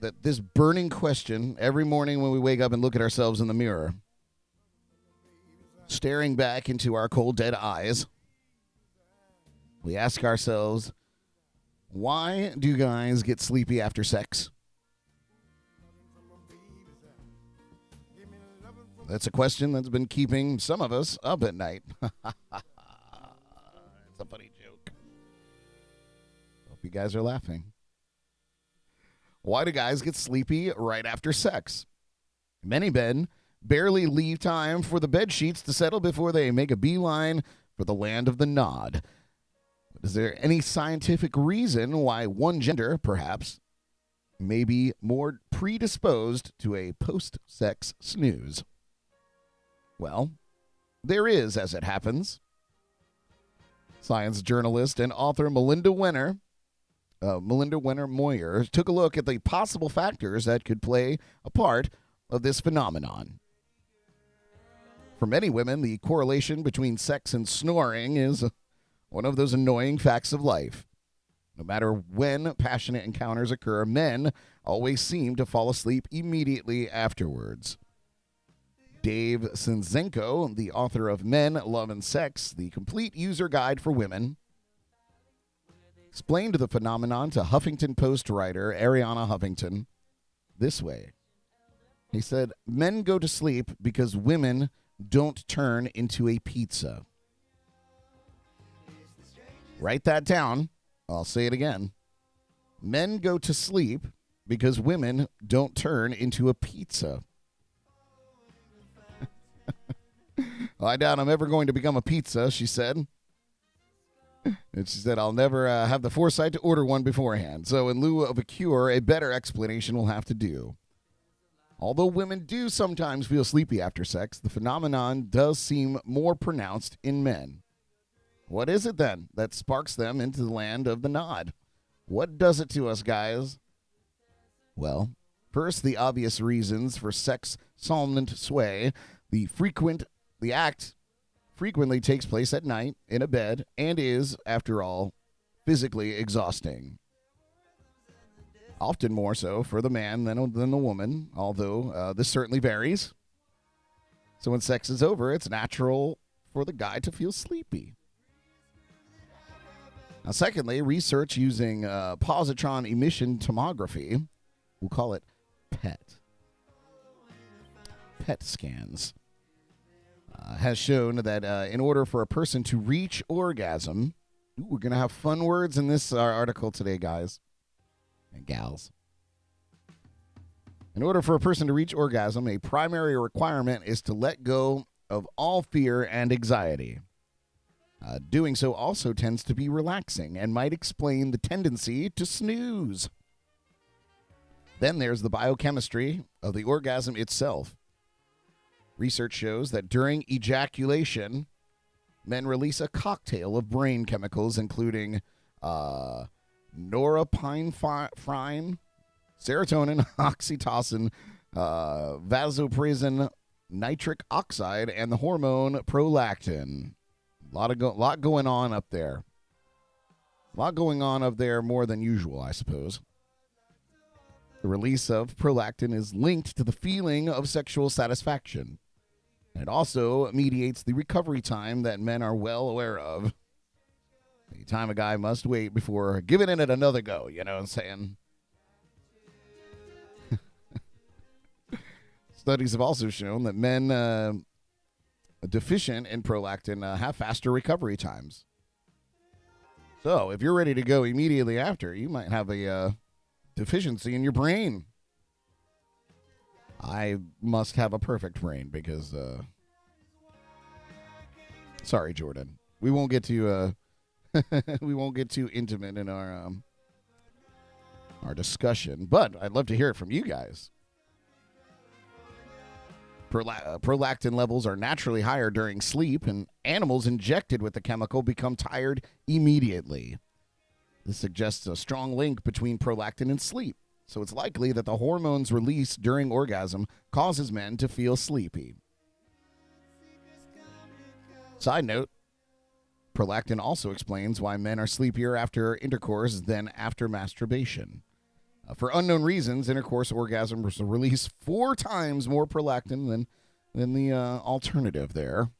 that this burning question every morning when we wake up and look at ourselves in the mirror, staring back into our cold, dead eyes, we ask ourselves, why do guys get sleepy after sex? That's a question that's been keeping some of us up at night. It's a funny joke. Hope you guys are laughing. Why do guys get sleepy right after sex? Many men barely leave time for the bed sheets to settle before they make a beeline for the land of the nod. Is there any scientific reason why one gender, perhaps, may be more predisposed to a post-sex snooze? Well, there is, as it happens. Science journalist and author Melinda Wenner Moyer took a look at the possible factors that could play a part of this phenomenon. For many women, the correlation between sex and snoring is one of those annoying facts of life. No matter when passionate encounters occur, men always seem to fall asleep immediately afterwards. Dave Sinzenko, the author of Men, Love, and Sex, the complete user guide for women, explained the phenomenon to Huffington Post writer Ariana Huffington this way. He said, men go to sleep because women don't turn into a pizza. Write that down. I'll say it again. Men go to sleep because women don't turn into a pizza. I doubt I'm ever going to become a pizza, she said. And she said, I'll never have the foresight to order one beforehand. So in lieu of a cure, a better explanation will have to do. Although women do sometimes feel sleepy after sex, the phenomenon does seem more pronounced in men. What is it then that sparks them into the land of the nod? What does it to us, guys? Well, first, the obvious reasons for sex somnolent sway. The act frequently takes place at night in a bed and is, after all, physically exhausting. Often more so for the man than the woman, although this certainly varies. So when sex is over, it's natural for the guy to feel sleepy. Now, secondly, research using positron emission tomography, we'll call it PET scans, has shown that in order for a person to reach orgasm, we're going to have fun words in this article today, guys and gals. In order for a person to reach orgasm, a primary requirement is to let go of all fear and anxiety. Doing so also tends to be relaxing and might explain the tendency to snooze. Then there's the biochemistry of the orgasm itself. Research shows that during ejaculation, men release a cocktail of brain chemicals, including norepinephrine, serotonin, oxytocin, vasopressin, nitric oxide, and the hormone prolactin. Lot going on up there. A lot going on up there more than usual, I suppose. The release of prolactin is linked to the feeling of sexual satisfaction. It also mediates the recovery time that men are well aware of. The time a guy must wait before giving it another go, you know what I'm saying? Studies have also shown that men deficient in prolactin have faster recovery times. So if you're ready to go immediately after, you might have a deficiency in your brain. I must have a perfect brain because, sorry, Jordan. We won't get too intimate in our discussion, but I'd love to hear it from you guys. Prolactin levels are naturally higher during sleep, and animals injected with the chemical become tired immediately. This suggests a strong link between prolactin and sleep, so it's likely that the hormones released during orgasm causes men to feel sleepy. Side note, prolactin also explains why men are sleepier after intercourse than after masturbation. For unknown reasons, intercourse orgasms release 4 times more prolactin than the alternative there,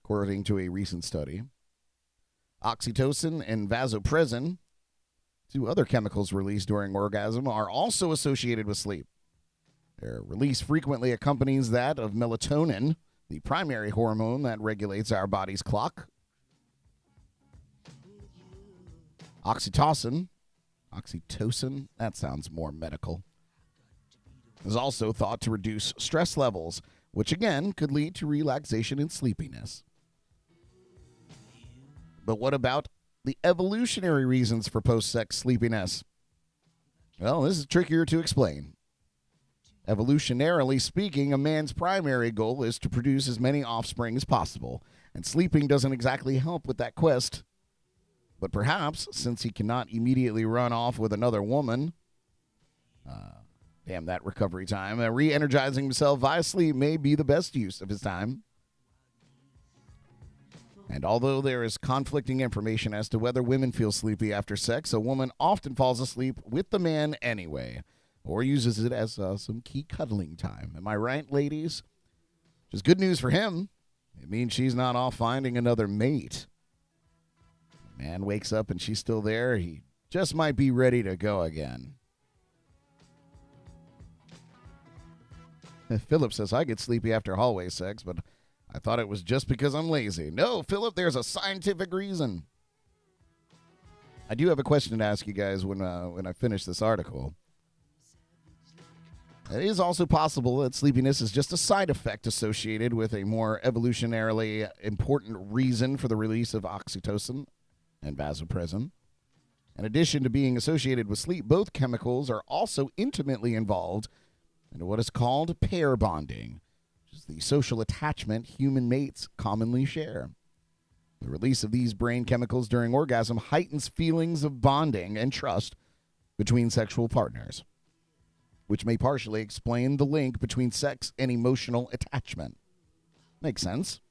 according to a recent study. Oxytocin and vasopressin, 2 other chemicals released during orgasm, are also associated with sleep. Their release frequently accompanies that of melatonin, the primary hormone that regulates our body's clock. Oxytocin, that sounds more medical, is also thought to reduce stress levels, which again could lead to relaxation and sleepiness. But what about the evolutionary reasons for post-sex sleepiness? Well, this is trickier to explain. Evolutionarily speaking, a man's primary goal is to produce as many offspring as possible, and sleeping doesn't exactly help with that quest. But perhaps, since he cannot immediately run off with another woman, that recovery time, re-energizing himself via sleep may be the best use of his time. And although there is conflicting information as to whether women feel sleepy after sex, a woman often falls asleep with the man anyway, or uses it as some key cuddling time. Am I right, ladies? Which is good news for him. It means she's not off finding another mate. The man wakes up and she's still there. He just might be ready to go again. Philip says, I get sleepy after hallway sex, but I thought it was just because I'm lazy. No, Philip, there's a scientific reason. I do have a question to ask you guys when I finish this article. It is also possible that sleepiness is just a side effect associated with a more evolutionarily important reason for the release of oxytocin and vasopressin. In addition to being associated with sleep, both chemicals are also intimately involved in what is called pair bonding, which is the social attachment human mates commonly share. The release of these brain chemicals during orgasm heightens feelings of bonding and trust between sexual partners, which may partially explain the link between sex and emotional attachment. Makes sense.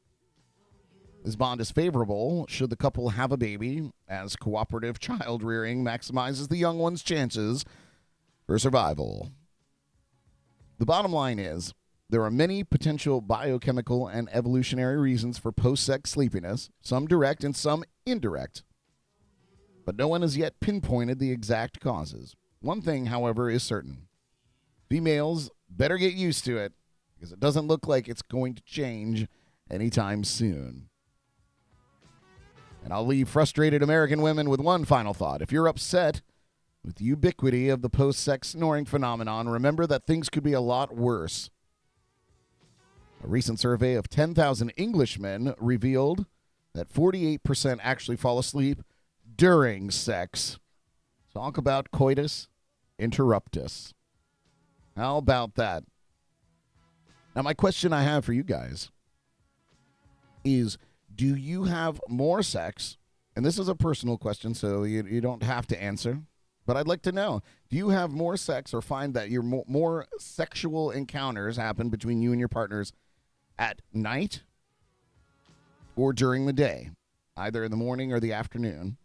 This bond is favorable should the couple have a baby, as cooperative child rearing maximizes the young one's chances for survival. The bottom line is, there are many potential biochemical and evolutionary reasons for post-sex sleepiness, some direct and some indirect. But no one has yet pinpointed the exact causes. One thing, however, is certain. Females better get used to it, because it doesn't look like it's going to change anytime soon. And I'll leave frustrated American women with one final thought. If you're upset with the ubiquity of the post-sex snoring phenomenon, remember that things could be a lot worse. A recent survey of 10,000 Englishmen revealed that 48% actually fall asleep during sex. Talk about coitus interruptus. How about that? Now, my question I have for you guys is, do you have more sex? And this is a personal question, so you don't have to answer. But I'd like to know, do you have more sex or find that your more sexual encounters happen between you and your partners at night or during the day, either in the morning or the afternoon?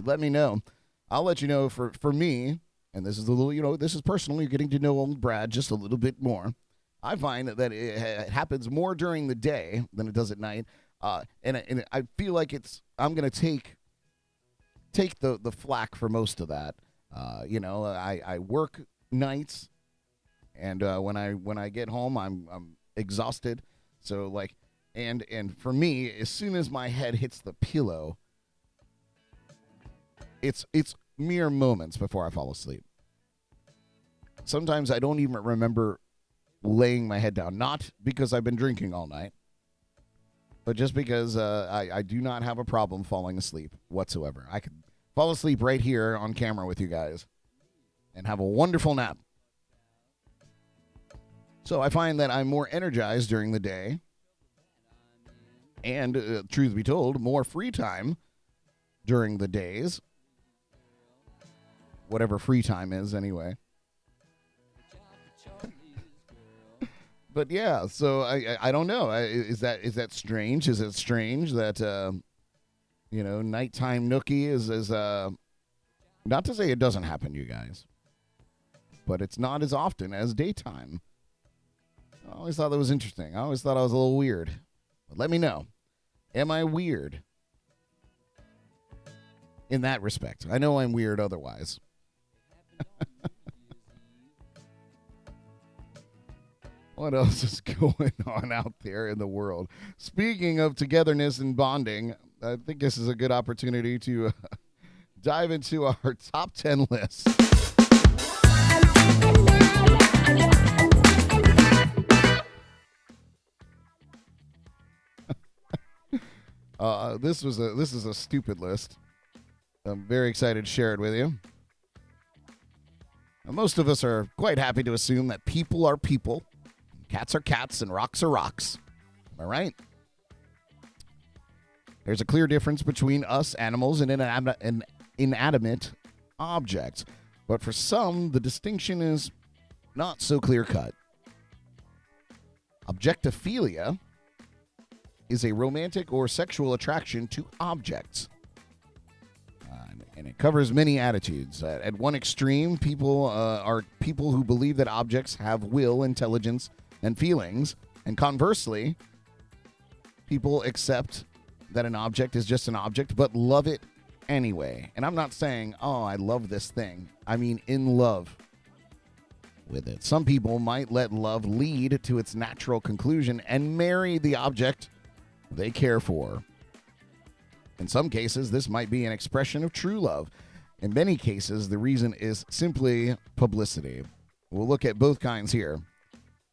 Let me know. I'll let you know for me, and this is a little, this is personal. You're getting to know old Brad just a little bit more. I find that it happens more during the day than it does at night. And I feel like I'm going to take the flack for most of that. I work nights, and when I get home, I'm exhausted. So and for me, as soon as my head hits the pillow, it's mere moments before I fall asleep. Sometimes I don't even remember laying my head down, not because I've been drinking all night, but just because I do not have a problem falling asleep whatsoever. I could fall asleep right here on camera with you guys and have a wonderful nap. So I find that I'm more energized during the day and, truth be told, more free time during the days. Whatever free time is, anyway. But yeah, so I don't know. Is that strange? Is it strange that nighttime nookie is not to say it doesn't happen, you guys, but it's not as often as daytime. I always thought that was interesting. I always thought I was a little weird. But let me know. Am I weird in that respect? I know I'm weird otherwise. What else is going on out there in the world? Speaking of togetherness and bonding, I think this is a good opportunity to dive into our top 10 list. This is a stupid list. I'm very excited to share it with you. Now, most of us are quite happy to assume that people are people. Cats are cats and rocks are rocks. Am I right? There's a clear difference between us, animals, and inanimate objects. But for some, the distinction is not so clear-cut. Objectophilia is a romantic or sexual attraction to objects. And it covers many attitudes. At one extreme, people are people who believe that objects have will, intelligence, and feelings. And conversely, people accept that an object is just an object, but love it anyway. And I'm not saying, oh, I love this thing. I mean in love with it. Some people might let love lead to its natural conclusion and marry the object they care for. In some cases, this might be an expression of true love. In many cases, the reason is simply publicity. We'll look at both kinds here.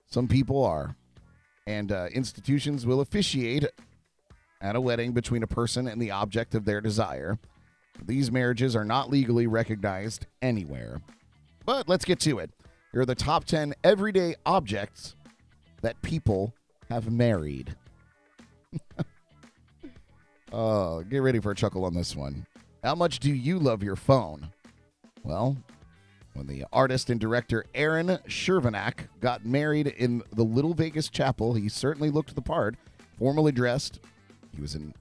Some people are, and institutions will officiate at a wedding between a person and the object of their desire. These marriages are not legally recognized anywhere. But let's get to it. Here are the top 10 everyday objects that people have married. Oh, get ready for a chuckle on this one. How much do you love your phone? Well, when the artist and director Aaron Chervenak got married in the Little Vegas chapel, he certainly looked the part. Formally dressed, he was in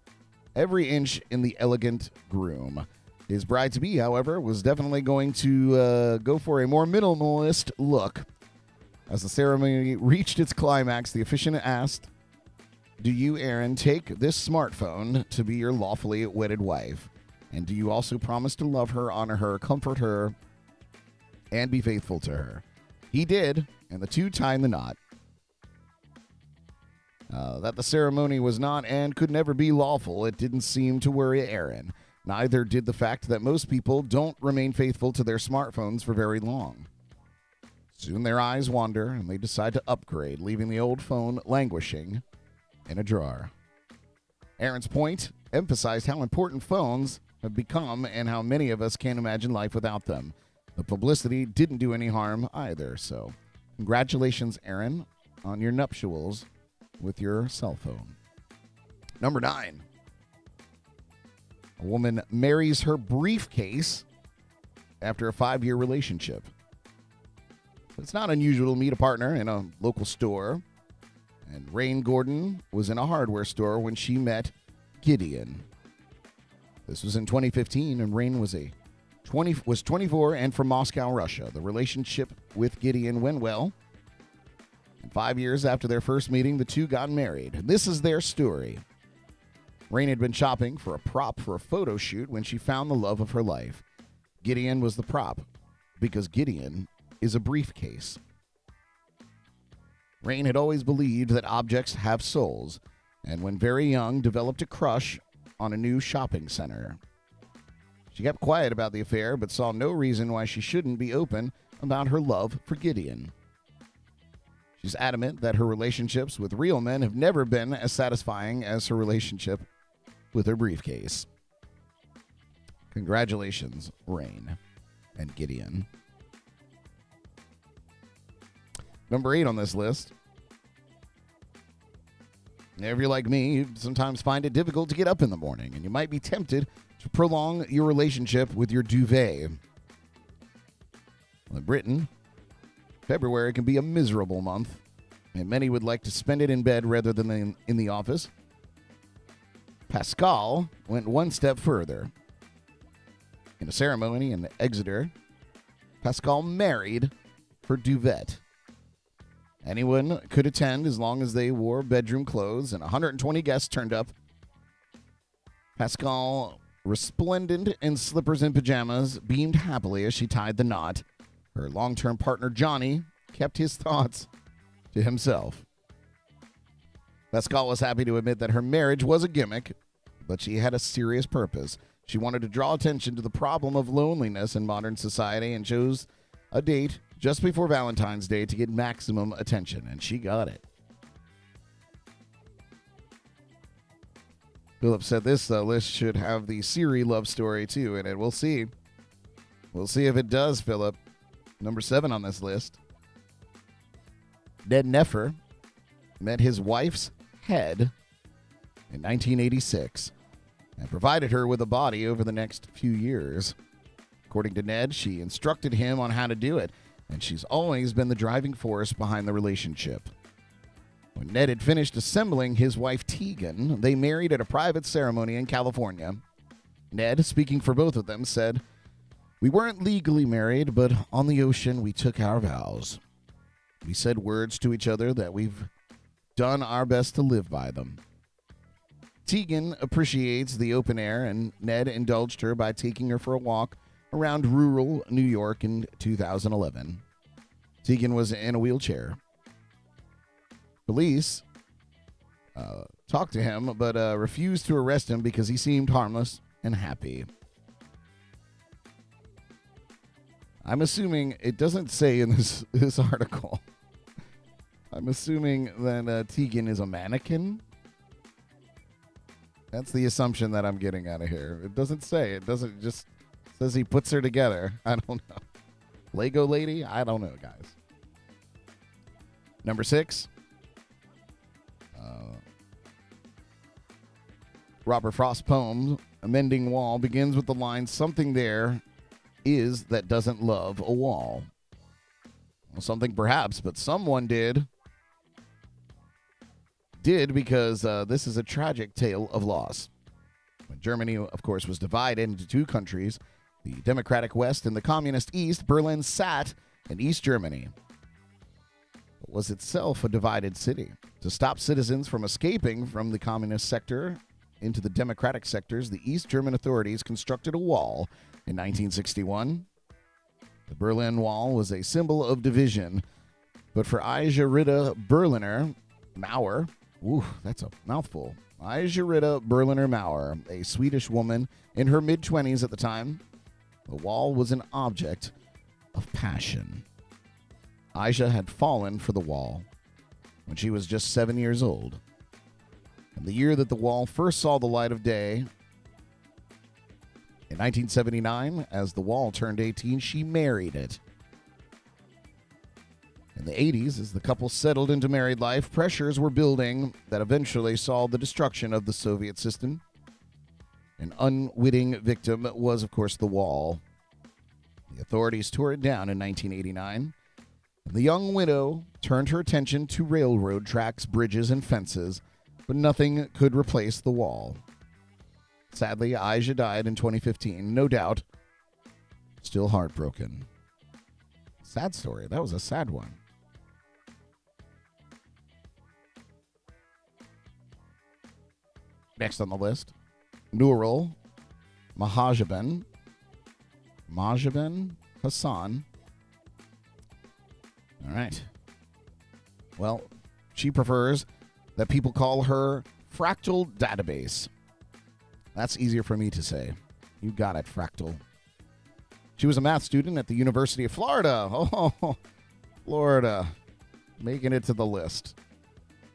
every inch in the elegant groom. His bride-to-be, however, was definitely going to go for a more minimalist look. As the ceremony reached its climax, the officiant asked, "Do you, Aaron, take this smartphone to be your lawfully wedded wife? And do you also promise to love her, honor her, comfort her, and be faithful to her?" He did, and the two tied the knot. That the ceremony was not and could never be lawful, it didn't seem to worry Aaron. Neither did the fact that most people don't remain faithful to their smartphones for very long. Soon their eyes wander, and they decide to upgrade, leaving the old phone languishing in a drawer. Aaron's point emphasized how important phones have become and how many of us can't imagine life without them. The publicity didn't do any harm either, so congratulations, Aaron, on your nuptials with your cell phone. Number 9. A woman marries her briefcase after a 5-year relationship. It's not unusual to meet a partner in a local store. And Rain Gordon was in a hardware store when she met Gideon. This was in 2015, and Rain was 24 and from Moscow, Russia. The relationship with Gideon went well. And 5 years after their first meeting, the two got married. And this is their story. Rain had been shopping for a prop for a photo shoot when she found the love of her life. Gideon was the prop, because Gideon is a briefcase. Rain had always believed that objects have souls, and when very young, developed a crush on a new shopping center. She kept quiet about the affair, but saw no reason why she shouldn't be open about her love for Gideon. She's adamant that her relationships with real men have never been as satisfying as her relationship with her briefcase. Congratulations, Rain and Gideon. Number 8 on this list. If you're like me, you sometimes find it difficult to get up in the morning, and you might be tempted to prolong your relationship with your duvet. Well, in Britain, February can be a miserable month, and many would like to spend it in bed rather than in the office. Pascal went one step further. In a ceremony in Exeter, Pascal married her duvet. Anyone could attend as long as they wore bedroom clothes, and 120 guests turned up. Pascal, resplendent in slippers and pajamas, beamed happily as she tied the knot. Her long-term partner, Johnny, kept his thoughts to himself. Pascal was happy to admit that her marriage was a gimmick, but she had a serious purpose. She wanted to draw attention to the problem of loneliness in modern society and chose a date just before Valentine's Day to get maximum attention, and she got it. Philip said this list should have the Siri love story too in it. We'll see. We'll see if it does, Philip. Number 7 on this list. Ned Neffer met his wife's head in 1986 and provided her with a body over the next few years. According to Ned, she instructed him on how to do it, and she's always been the driving force behind the relationship. When Ned had finished assembling his wife Tegan, they married at a private ceremony in California. Ned, speaking for both of them, said, "We weren't legally married, but on the ocean we took our vows. We said words to each other that we've done our best to live by them." Tegan appreciates the open air, and Ned indulged her by taking her for a walk around rural New York in 2011. Tegan was in a wheelchair. Police talked to him, but refused to arrest him because he seemed harmless and happy. I'm assuming it doesn't say in this article. I'm assuming that Tegan is a mannequin. That's the assumption that I'm getting out of here. It doesn't say. It doesn't just says he puts her together. I don't know. Lego lady? I don't know, guys. Number 6. Robert Frost's poem, A Mending Wall, begins with the line, "Something there is that doesn't love a wall." Well, something perhaps, but someone did. Because this is a tragic tale of loss. When Germany, of course, was divided into two countries, the Democratic West and the Communist East, Berlin sat in East Germany. It was itself a divided city. To stop citizens from escaping from the communist sector into the democratic sectors, the East German authorities constructed a wall in 1961. The Berlin Wall was a symbol of division, but for Aisha Rita Berliner Mauer, ooh, that's a mouthful. Aisha Rita Berliner Mauer, a Swedish woman in her mid-20s at the time, the wall was an object of passion. Aisha had fallen for the wall when she was just 7 years old. And the year that the wall first saw the light of day, in 1979, as the wall turned 18, she married it. In the 80s, as the couple settled into married life, pressures were building that eventually saw the destruction of the Soviet system. An unwitting victim was, of course, the wall. The authorities tore it down in 1989. And the young widow turned her attention to railroad tracks, bridges, and fences, but nothing could replace the wall. Sadly, Aisha died in 2015, no doubt, still heartbroken. Sad story. That was a sad one. Next on the list, Nurul Mahajaben Hassan. All right. Well, she prefers that people call her Fractal Database. That's easier for me to say. You got it, Fractal. She was a math student at the University of Florida. Oh, Florida. Making it to the list.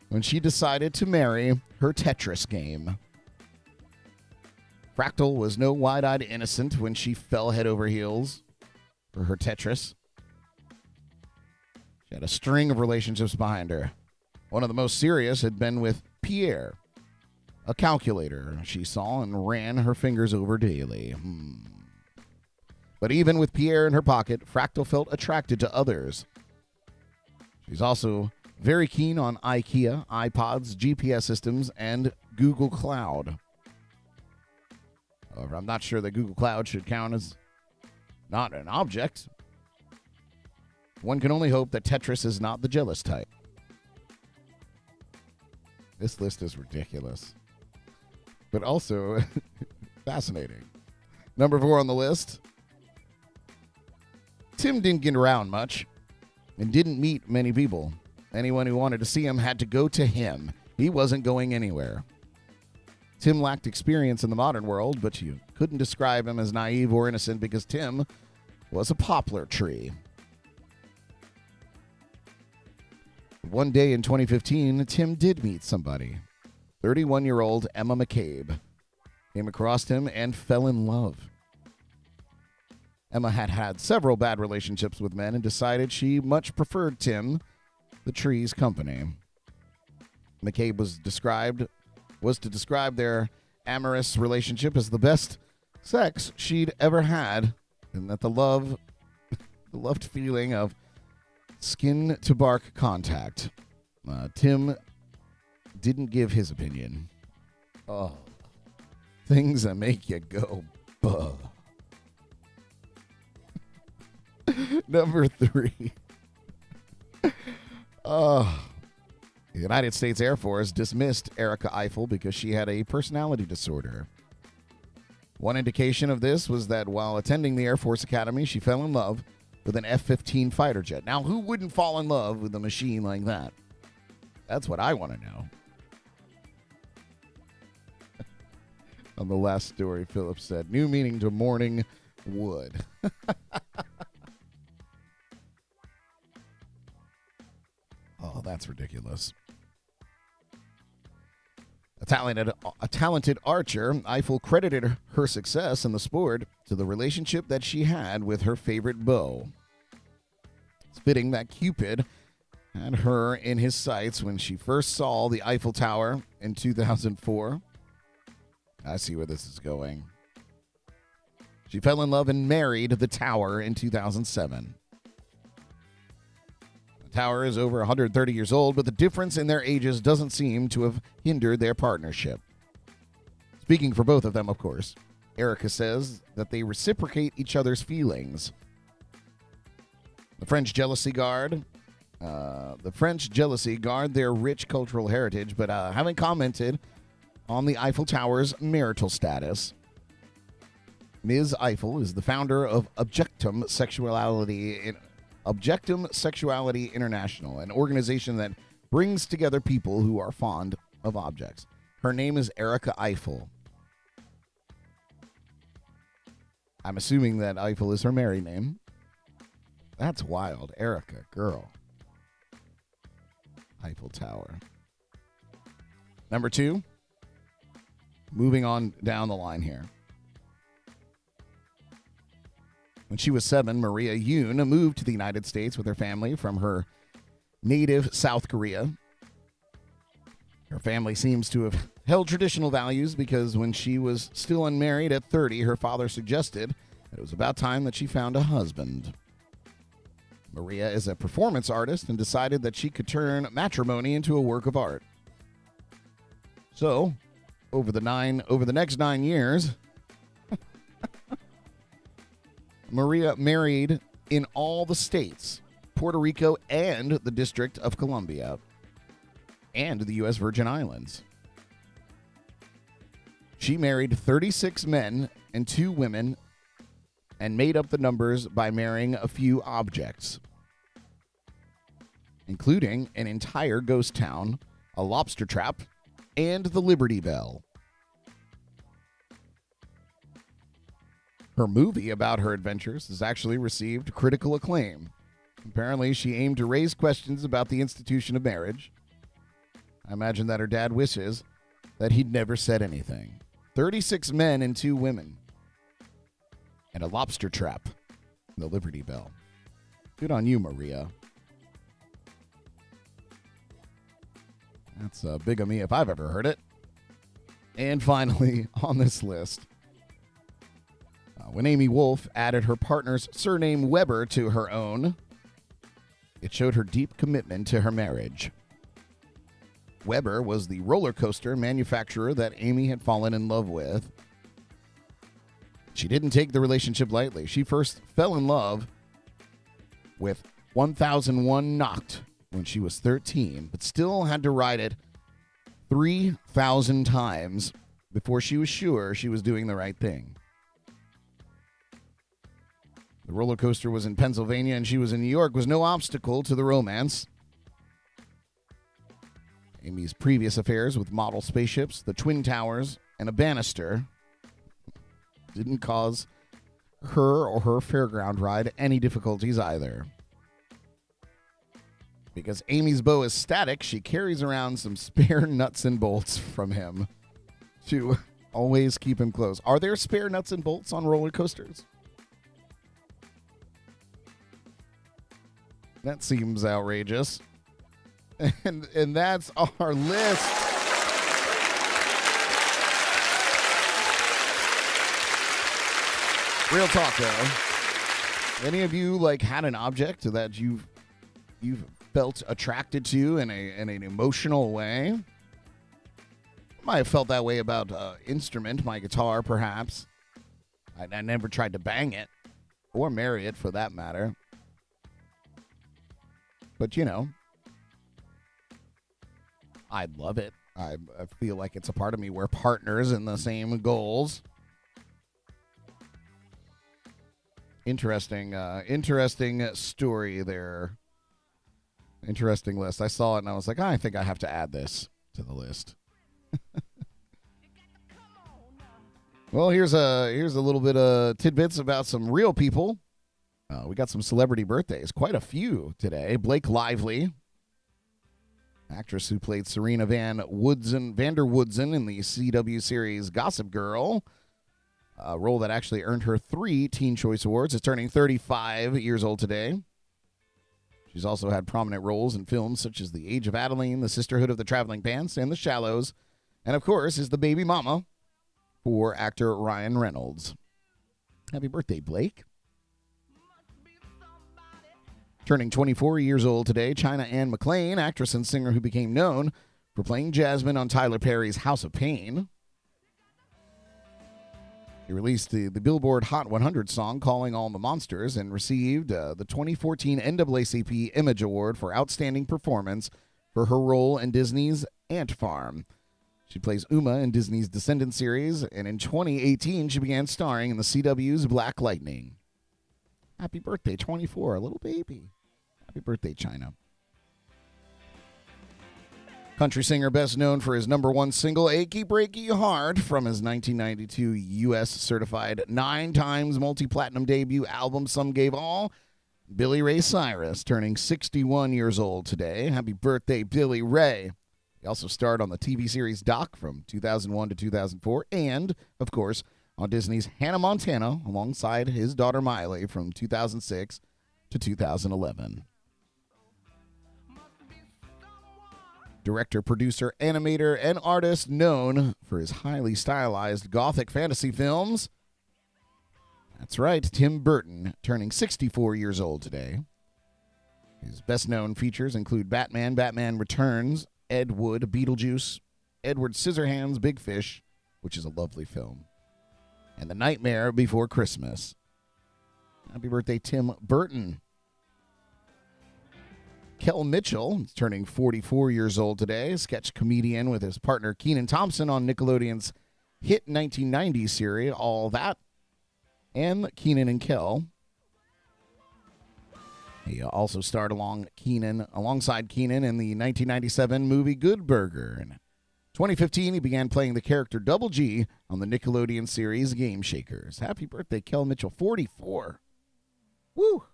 When she decided to marry her Tetris game. Fractal was no wide-eyed innocent when she fell head over heels for her Tetris. She had a string of relationships behind her. One of the most serious had been with Pierre, a calculator she saw and ran her fingers over daily. But even with Pierre in her pocket, Fractal felt attracted to others. She's also very keen on IKEA, iPods, GPS systems, and Google Cloud. However, I'm not sure that Google Cloud should count as not an object. One can only hope that Tetris is not the jealous type. This list is ridiculous, but also fascinating. Number 4 on the list. Tim didn't get around much and didn't meet many people. Anyone who wanted to see him had to go to him. He wasn't going anywhere. Tim lacked experience in the modern world, but you couldn't describe him as naive or innocent because Tim was a poplar tree. One day in 2015, Tim did meet somebody. 31-year-old Emma McCabe came across him and fell in love. Emma had had several bad relationships with men and decided she much preferred Tim, the tree's company. McCabe was to describe their amorous relationship as the best sex she'd ever had, and that the loved feeling of skin to bark contact. Tim didn't give his opinion. Oh, things that make you go, buh. Number 3. The United States Air Force dismissed Erica Eiffel because she had a personality disorder. One indication of this was that while attending the Air Force Academy, she fell in love with an F-15 fighter jet. Now, who wouldn't fall in love with a machine like that? That's what I want to know. On the last story, Philip said, new meaning to morning wood. Oh, that's ridiculous. A talented archer, Eiffel credited her success in the sport to the relationship that she had with her favorite bow. It's fitting that Cupid had her in his sights when she first saw the Eiffel Tower in 2004. I see where this is going. She fell in love and married the tower in 2007. Tower is over 130 years old, but the difference in their ages doesn't seem to have hindered their partnership. Speaking for both of them, of course, Erica says that they reciprocate each other's feelings. The French jealousy guard their rich cultural heritage, but haven't commented on the Eiffel Tower's marital status. Ms. Eiffel is the founder of Objectum Sexuality International, an organization that brings together people who are fond of objects. Her name is Erica Eiffel. I'm assuming that Eiffel is her married name. That's wild. Erica, girl. Eiffel Tower. Number 2. Moving on down the line here. When she was 7, Maria Yoon moved to the United States with her family from her native South Korea. Her family seems to have held traditional values because when she was still unmarried at 30, her father suggested that it was about time that she found a husband. Maria is a performance artist and decided that she could turn matrimony into a work of art. So, over the next 9 years, Maria married in all the states, Puerto Rico and the District of Columbia, and the U.S. Virgin Islands. She married 36 men and 2 women and made up the numbers by marrying a few objects, including an entire ghost town, a lobster trap, and the Liberty Bell. Her movie about her adventures has actually received critical acclaim. Apparently, she aimed to raise questions about the institution of marriage. I imagine that her dad wishes that he'd never said anything. 36 men and 2 women. And a lobster trap. The Liberty Bell. Good on you, Maria. That's big of me if I've ever heard it. And finally, on this list, when Amy Wolf added her partner's surname Weber to her own, it showed her deep commitment to her marriage. Weber was the roller coaster manufacturer that Amy had fallen in love with. She didn't take the relationship lightly. She first fell in love with 1001 Knocked when she was 13, but still had to ride it 3,000 times before she was sure she was doing the right thing. The roller coaster was in Pennsylvania and she was in New York was no obstacle to the romance. Amy's previous affairs with model spaceships, the Twin Towers, and a banister didn't cause her or her fairground ride any difficulties either. Because Amy's bow is static, she carries around some spare nuts and bolts from him to always keep him close. Are there spare nuts and bolts on roller coasters? That seems outrageous. And that's our list. Real talk, though. Any of you had an object that you've felt attracted to in an emotional way? Might have felt that way about instrument, my guitar, perhaps. I never tried to bang it, or marry it for that matter. But, you know, I love it. I feel like it's a part of me. We're partners in the same goals. Interesting story there. Interesting list. I saw it and I was like, I think I have to add this to the list. Well, here's a little bit of tidbits about some real people. We got some celebrity birthdays, quite a few today. Blake Lively, actress who played Serena Vander Woodsen in the CW series Gossip Girl, a role that actually earned her 3 Teen Choice Awards, is turning 35 years old today. She's also had prominent roles in films such as The Age of Adeline, The Sisterhood of the Traveling Pants, and The Shallows, and of course is the baby mama for actor Ryan Reynolds. Happy birthday, Blake. Turning 24 years old today, China Anne McClain, actress and singer who became known for playing Jasmine on Tyler Perry's House of Pain. He released the Billboard Hot 100 song Calling All the Monsters and received the 2014 NAACP Image Award for Outstanding Performance for her role in Disney's Ant Farm. She plays Uma in Disney's Descendants series, and in 2018 she began starring in the CW's Black Lightning. Happy birthday, 24, a little baby. Happy birthday, China. Country singer best known for his #1 single, Achy Breaky Heart, from his 1992 U.S. certified 9-times multi-platinum debut album, Some Gave All, Billy Ray Cyrus, turning 61 years old today. Happy birthday, Billy Ray. He also starred on the TV series Doc from 2001 to 2004, and, of course, on Disney's Hannah Montana, alongside his daughter Miley from 2006 to 2011. Director, producer, animator, and artist known for his highly stylized gothic fantasy films. That's right, Tim Burton, turning 64 years old today. His best-known features include Batman, Batman Returns, Ed Wood, Beetlejuice, Edward Scissorhands, Big Fish, which is a lovely film, and The Nightmare Before Christmas. Happy birthday, Tim Burton. Kel Mitchell is turning 44 years old today, sketch comedian with his partner Kenan Thompson on Nickelodeon's hit 1990s series, All That, and Kenan and Kel. He also starred alongside Kenan in the 1997 movie Good Burger. In 2015, he began playing the character Double G on the Nickelodeon series Game Shakers. Happy birthday, Kel Mitchell, 44. Woo!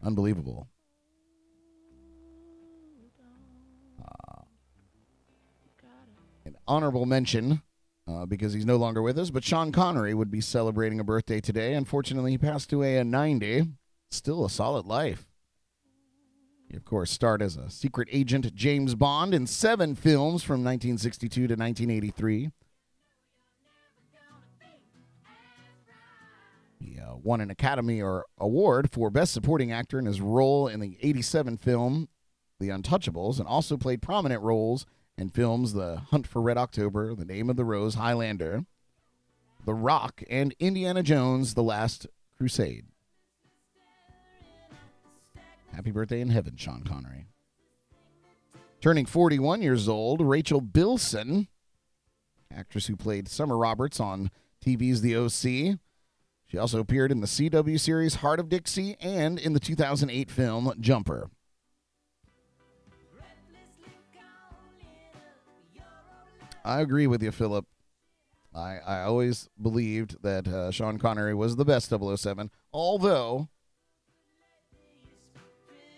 Unbelievable. An honorable mention, because he's no longer with us, but Sean Connery would be celebrating a birthday today. Unfortunately, he passed away at 90. Still a solid life. He, of course, starred as a secret agent James Bond in 7 films from 1962 to 1983. He won an Academy Award for Best Supporting Actor in his role in the 87 film The Untouchables, and also played prominent roles in films The Hunt for Red October, The Name of the Rose, Highlander, The Rock, and Indiana Jones, The Last Crusade. Happy birthday in heaven, Sean Connery. Turning 41 years old, Rachel Bilson, actress who played Summer Roberts on TV's The O.C. She also appeared in the CW series Heart of Dixie and in the 2008 film Jumper. I agree with you, Philip. I always believed that Sean Connery was the best 007, although,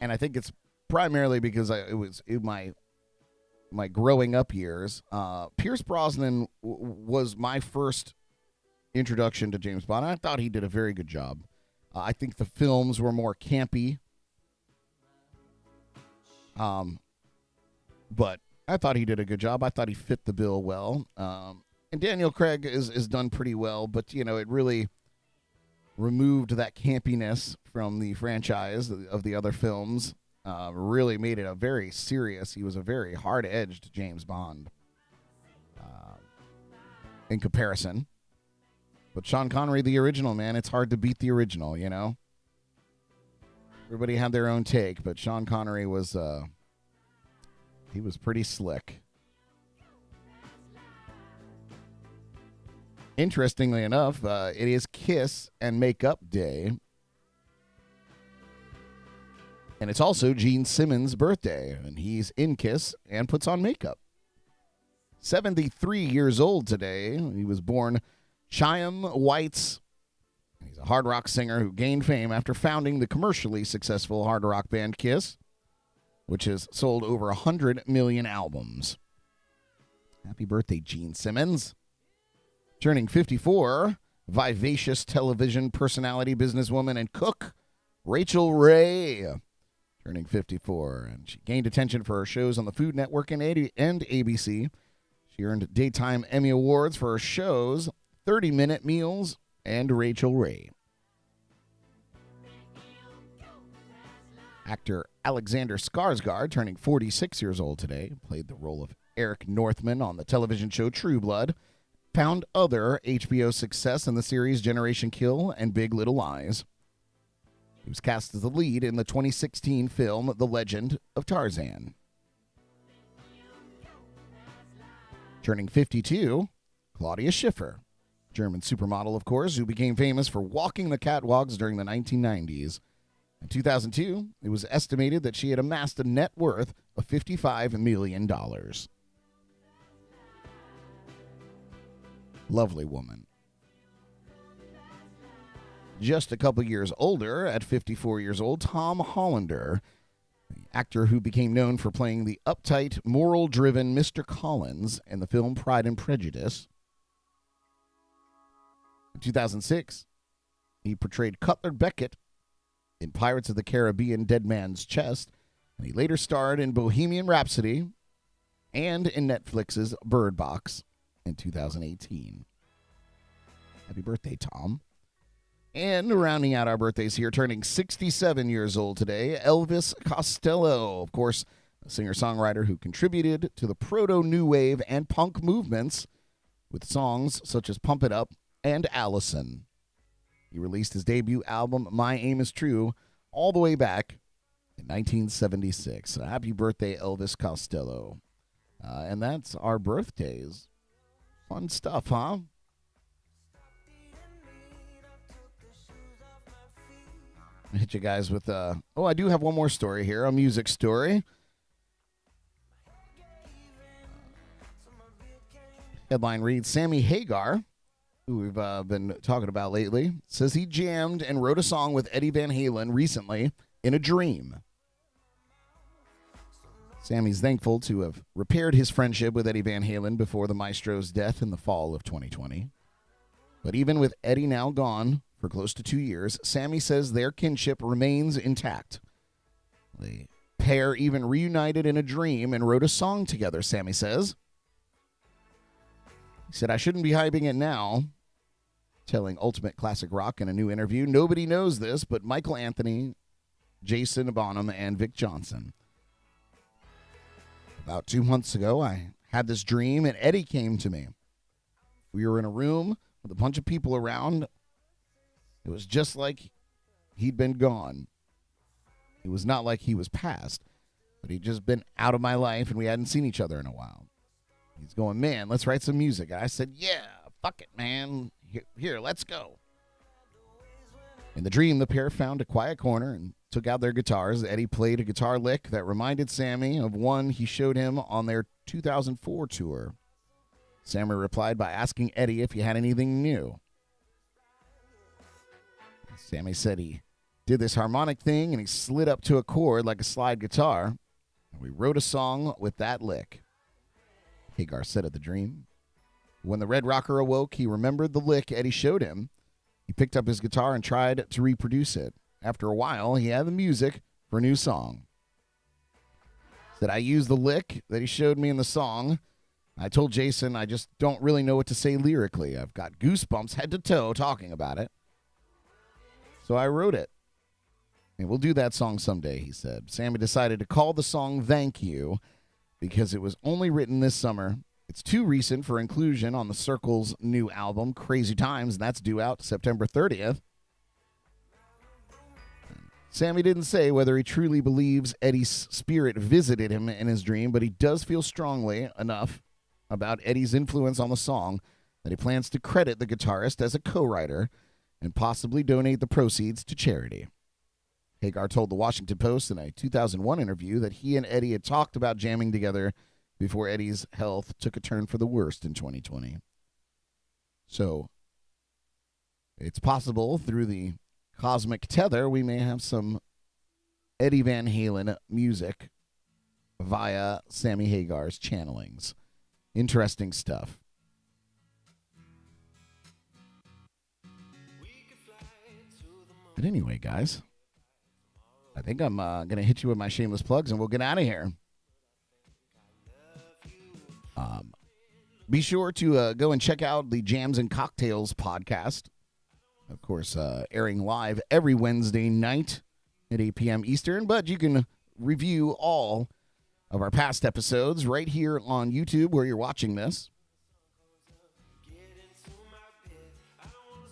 and I think it's primarily because it was in my growing up years, Pierce Brosnan was my first introduction to James Bond. I thought he did a very good job. I think the films were more campy, but I thought he did a good job. I thought he fit the bill well. And Daniel Craig is done pretty well, but, you know, it really removed that campiness from the franchise of the other films. Really made it a very serious, he was a very hard-edged James Bond. in comparison. But Sean Connery, the original, man, it's hard to beat the original, you know? Everybody had their own take, but Sean Connery was, he was pretty slick. Interestingly enough, it is Kiss and Makeup Day. And it's also Gene Simmons' birthday, and he's in Kiss and puts on makeup. 73 years old today. He was born Chaim Weitz. He's a hard rock singer who gained fame after founding the commercially successful hard rock band Kiss, which has sold over 100 million albums. Happy birthday, Gene Simmons. Turning 54, vivacious television personality, businesswoman, and cook, Rachel Ray. Turning 54, and she gained attention for her shows on the Food Network and ABC. She earned Daytime Emmy Awards for her shows, 30-Minute Meals, and Rachel Ray. Actor Alexander Skarsgård, turning 46 years old today, played the role of Eric Northman on the television show True Blood, found other HBO success in the series Generation Kill and Big Little Lies. He was cast as the lead in the 2016 film The Legend of Tarzan. Turning 52, Claudia Schiffer, German supermodel, of course, who became famous for walking the catwalks during the 1990s. In 2002, it was estimated that she had amassed a net worth of $55 million. Lovely woman. Just a couple years older, at 54 years old, Tom Hollander, the actor who became known for playing the uptight, moral-driven Mr. Collins in the film Pride and Prejudice. In 2006, he portrayed Cutler Beckett in Pirates of the Caribbean: Dead Man's Chest, and he later starred in Bohemian Rhapsody and in Netflix's Bird Box in 2018. Happy birthday, Tom. And rounding out our birthdays here, turning 67 years old today, Elvis Costello, of course, a singer-songwriter who contributed to the proto-new wave and punk movements with songs such as Pump It Up and Allison. He released his debut album, My Aim Is True, all the way back in 1976. So happy birthday, Elvis Costello. And that's our birthdays. Fun stuff, huh? I hit you guys with, I do have one more story here, a music story. Headline reads, Sammy Hagar, who we've been talking about lately, says he jammed and wrote a song with Eddie Van Halen recently in a dream. Sammy's thankful to have repaired his friendship with Eddie Van Halen before the maestro's death in the fall of 2020. But even with Eddie now gone for close to 2 years, Sammy says their kinship remains intact. The pair even reunited in a dream and wrote a song together, Sammy says. He said, I shouldn't be hyping it now, telling Ultimate Classic Rock in a new interview. Nobody knows this but Michael Anthony, Jason Bonham, and Vic Johnson. About 2 months ago, I had this dream, and Eddie came to me. We were in a room with a bunch of people around. It was just like he'd been gone. It was not like he was past, but he'd just been out of my life, and we hadn't seen each other in a while. He's going, man, let's write some music. And I said, yeah, fuck it, man. Here, let's go. In the dream, the pair found a quiet corner and took out their guitars. Eddie played a guitar lick that reminded Sammy of one he showed him on their 2004 tour. Sammy replied by asking Eddie if he had anything new. Sammy said he did this harmonic thing and he slid up to a chord like a slide guitar. And we wrote a song with that lick. Hagar said of the dream. When the Red Rocker awoke, he remembered the lick Eddie showed him. He picked up his guitar and tried to reproduce it. After a while, he had the music for a new song. Said, I used the lick that he showed me in the song. I told Jason I just don't really know what to say lyrically. I've got goosebumps head to toe talking about it. So I wrote it. And we'll do that song someday, he said. Sammy decided to call the song Thank You because it was only written this summer It's too recent for inclusion on the Circle's new album, Crazy Times, and that's due out September 30th. Sammy didn't say whether he truly believes Eddie's spirit visited him in his dream, but he does feel strongly enough about Eddie's influence on the song that he plans to credit the guitarist as a co-writer and possibly donate the proceeds to charity. Hagar told the Washington Post in a 2001 interview that he and Eddie had talked about jamming together before Eddie's health took a turn for the worst in 2020. So, it's possible through the cosmic tether we may have some Eddie Van Halen music via Sammy Hagar's channelings. Interesting stuff. But anyway, guys, I think I'm going to hit you with my shameless plugs and we'll get out of here. Be sure to go and check out the Jams and Cocktails podcast. Of course, airing live every Wednesday night at 8 p.m. Eastern. But you can review all of our past episodes right here on YouTube where you're watching this.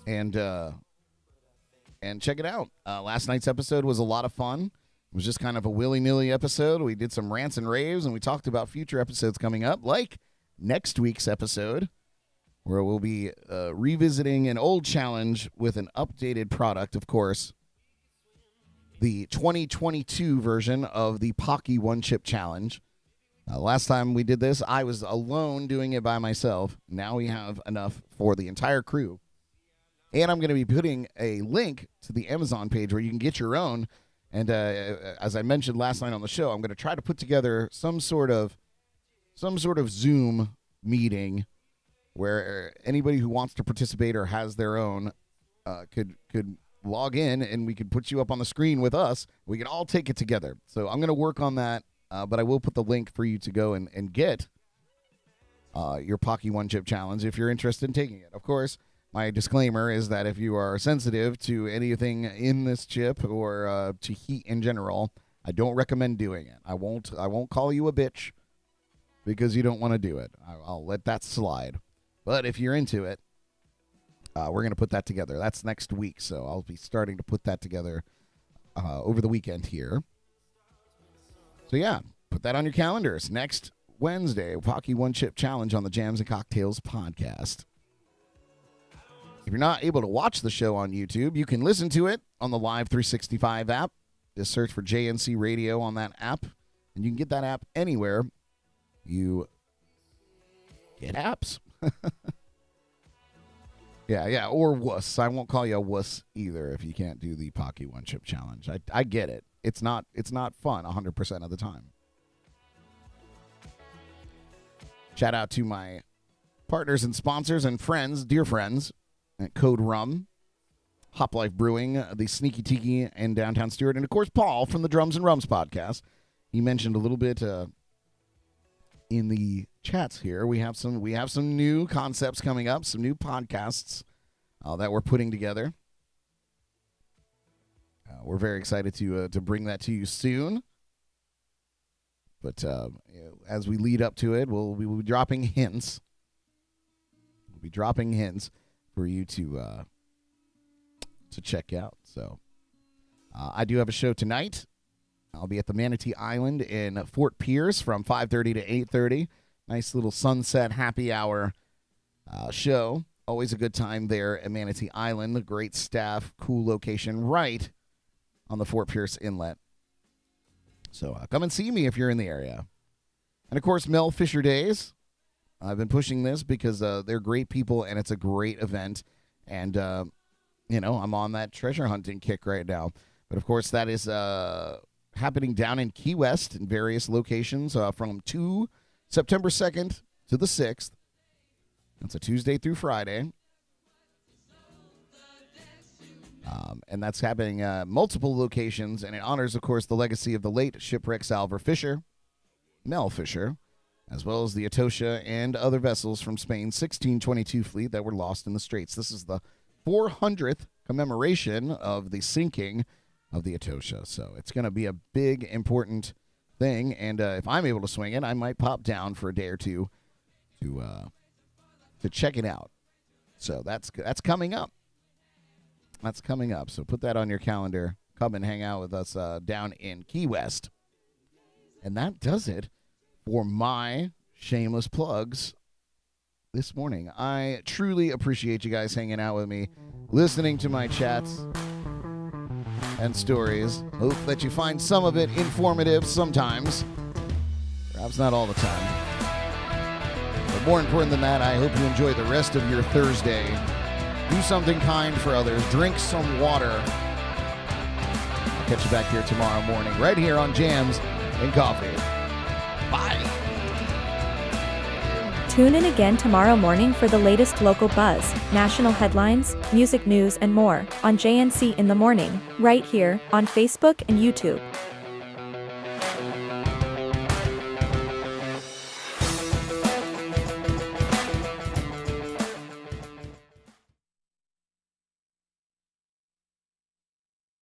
And check it out. Last night's episode was a lot of fun. It was just kind of a willy-nilly episode. We did some rants and raves, and we talked about future episodes coming up, like next week's episode, where we'll be revisiting an old challenge with an updated product, of course, the 2022 version of the Pocky One Chip Challenge. Last time we did this, I was alone doing it by myself. Now we have enough for the entire crew. And I'm going to be putting a link to the Amazon page where you can get your own. And as I mentioned last night on the show, I'm going to try to put together some sort of Zoom meeting where anybody who wants to participate or has their own could log in, and we could put you up on the screen with us. We can all take it together. So I'm going to work on that, but I will put the link for you to go and get your Pocky One Chip Challenge if you're interested in taking it. Of course, my disclaimer is that if you are sensitive to anything in this chip or to heat in general, I don't recommend doing it. I won't call you a bitch because you don't want to do it. I'll let that slide. But if you're into it, we're going to put that together. That's next week, so I'll be starting to put that together over the weekend here. So yeah, put that on your calendars. Next Wednesday, Pocky One Chip Challenge on the Jams and Cocktails podcast. If you're not able to watch the show on YouTube, you can listen to it on the Live365 app. Just search for JNC Radio on that app, and you can get that app anywhere you get apps. Yeah, or wuss. I won't call you a wuss either if you can't do the Pocky One Chip Challenge. I get it. It's not fun 100% of the time. Shout out to my partners and sponsors and friends, dear friends, at Code Rum, Hop Life Brewing, the Sneaky Tiki in downtown Stewart, and of course Paul from the Drums and Rums podcast. He mentioned a little bit in the chats here. We have some new concepts coming up, some new podcasts that we're putting together. We're very excited to bring that to you soon. But as we lead up to it, we will be dropping hints. We'll be dropping hints for you to check out. So I do have a show tonight. I'll be at the Manatee Island in Fort Pierce from 5:30 to 8:30. Nice little sunset happy hour show. Always a good time there at Manatee Island. Great staff, cool location right on the Fort Pierce Inlet. So come and see me if you're in the area. And, of course, Mel Fisher Days. I've been pushing this because they're great people and it's a great event. And, I'm on that treasure hunting kick right now. But, of course, that is happening down in Key West in various locations from September 2nd to the 6th. That's a Tuesday through Friday. And that's happening multiple locations, and it honors, of course, the legacy of the late shipwreck salver Fisher, Mel Fisher, as well as the Etosha and other vessels from Spain's 1622 fleet that were lost in the Straits. This is the 400th commemoration of the sinking of the Etosha, so it's going to be a big, important thing, and if I'm able to swing it, I might pop down for a day or two to check it out. So that's coming up. That's coming up. So put that on your calendar. Come and hang out with us down in Key West. And that does it for my shameless plugs this morning. I truly appreciate you guys hanging out with me, listening to my chats and stories. Hope that you find some of it informative sometimes. Perhaps not all the time. But more important than that, I hope you enjoy the rest of your Thursday. Do something kind for others. Drink some water. I'll catch you back here tomorrow morning, right here on Jams and Coffee. Bye. Tune in again tomorrow morning for the latest local buzz, national headlines, music news and more on JNC in the Morning, right here on Facebook and YouTube.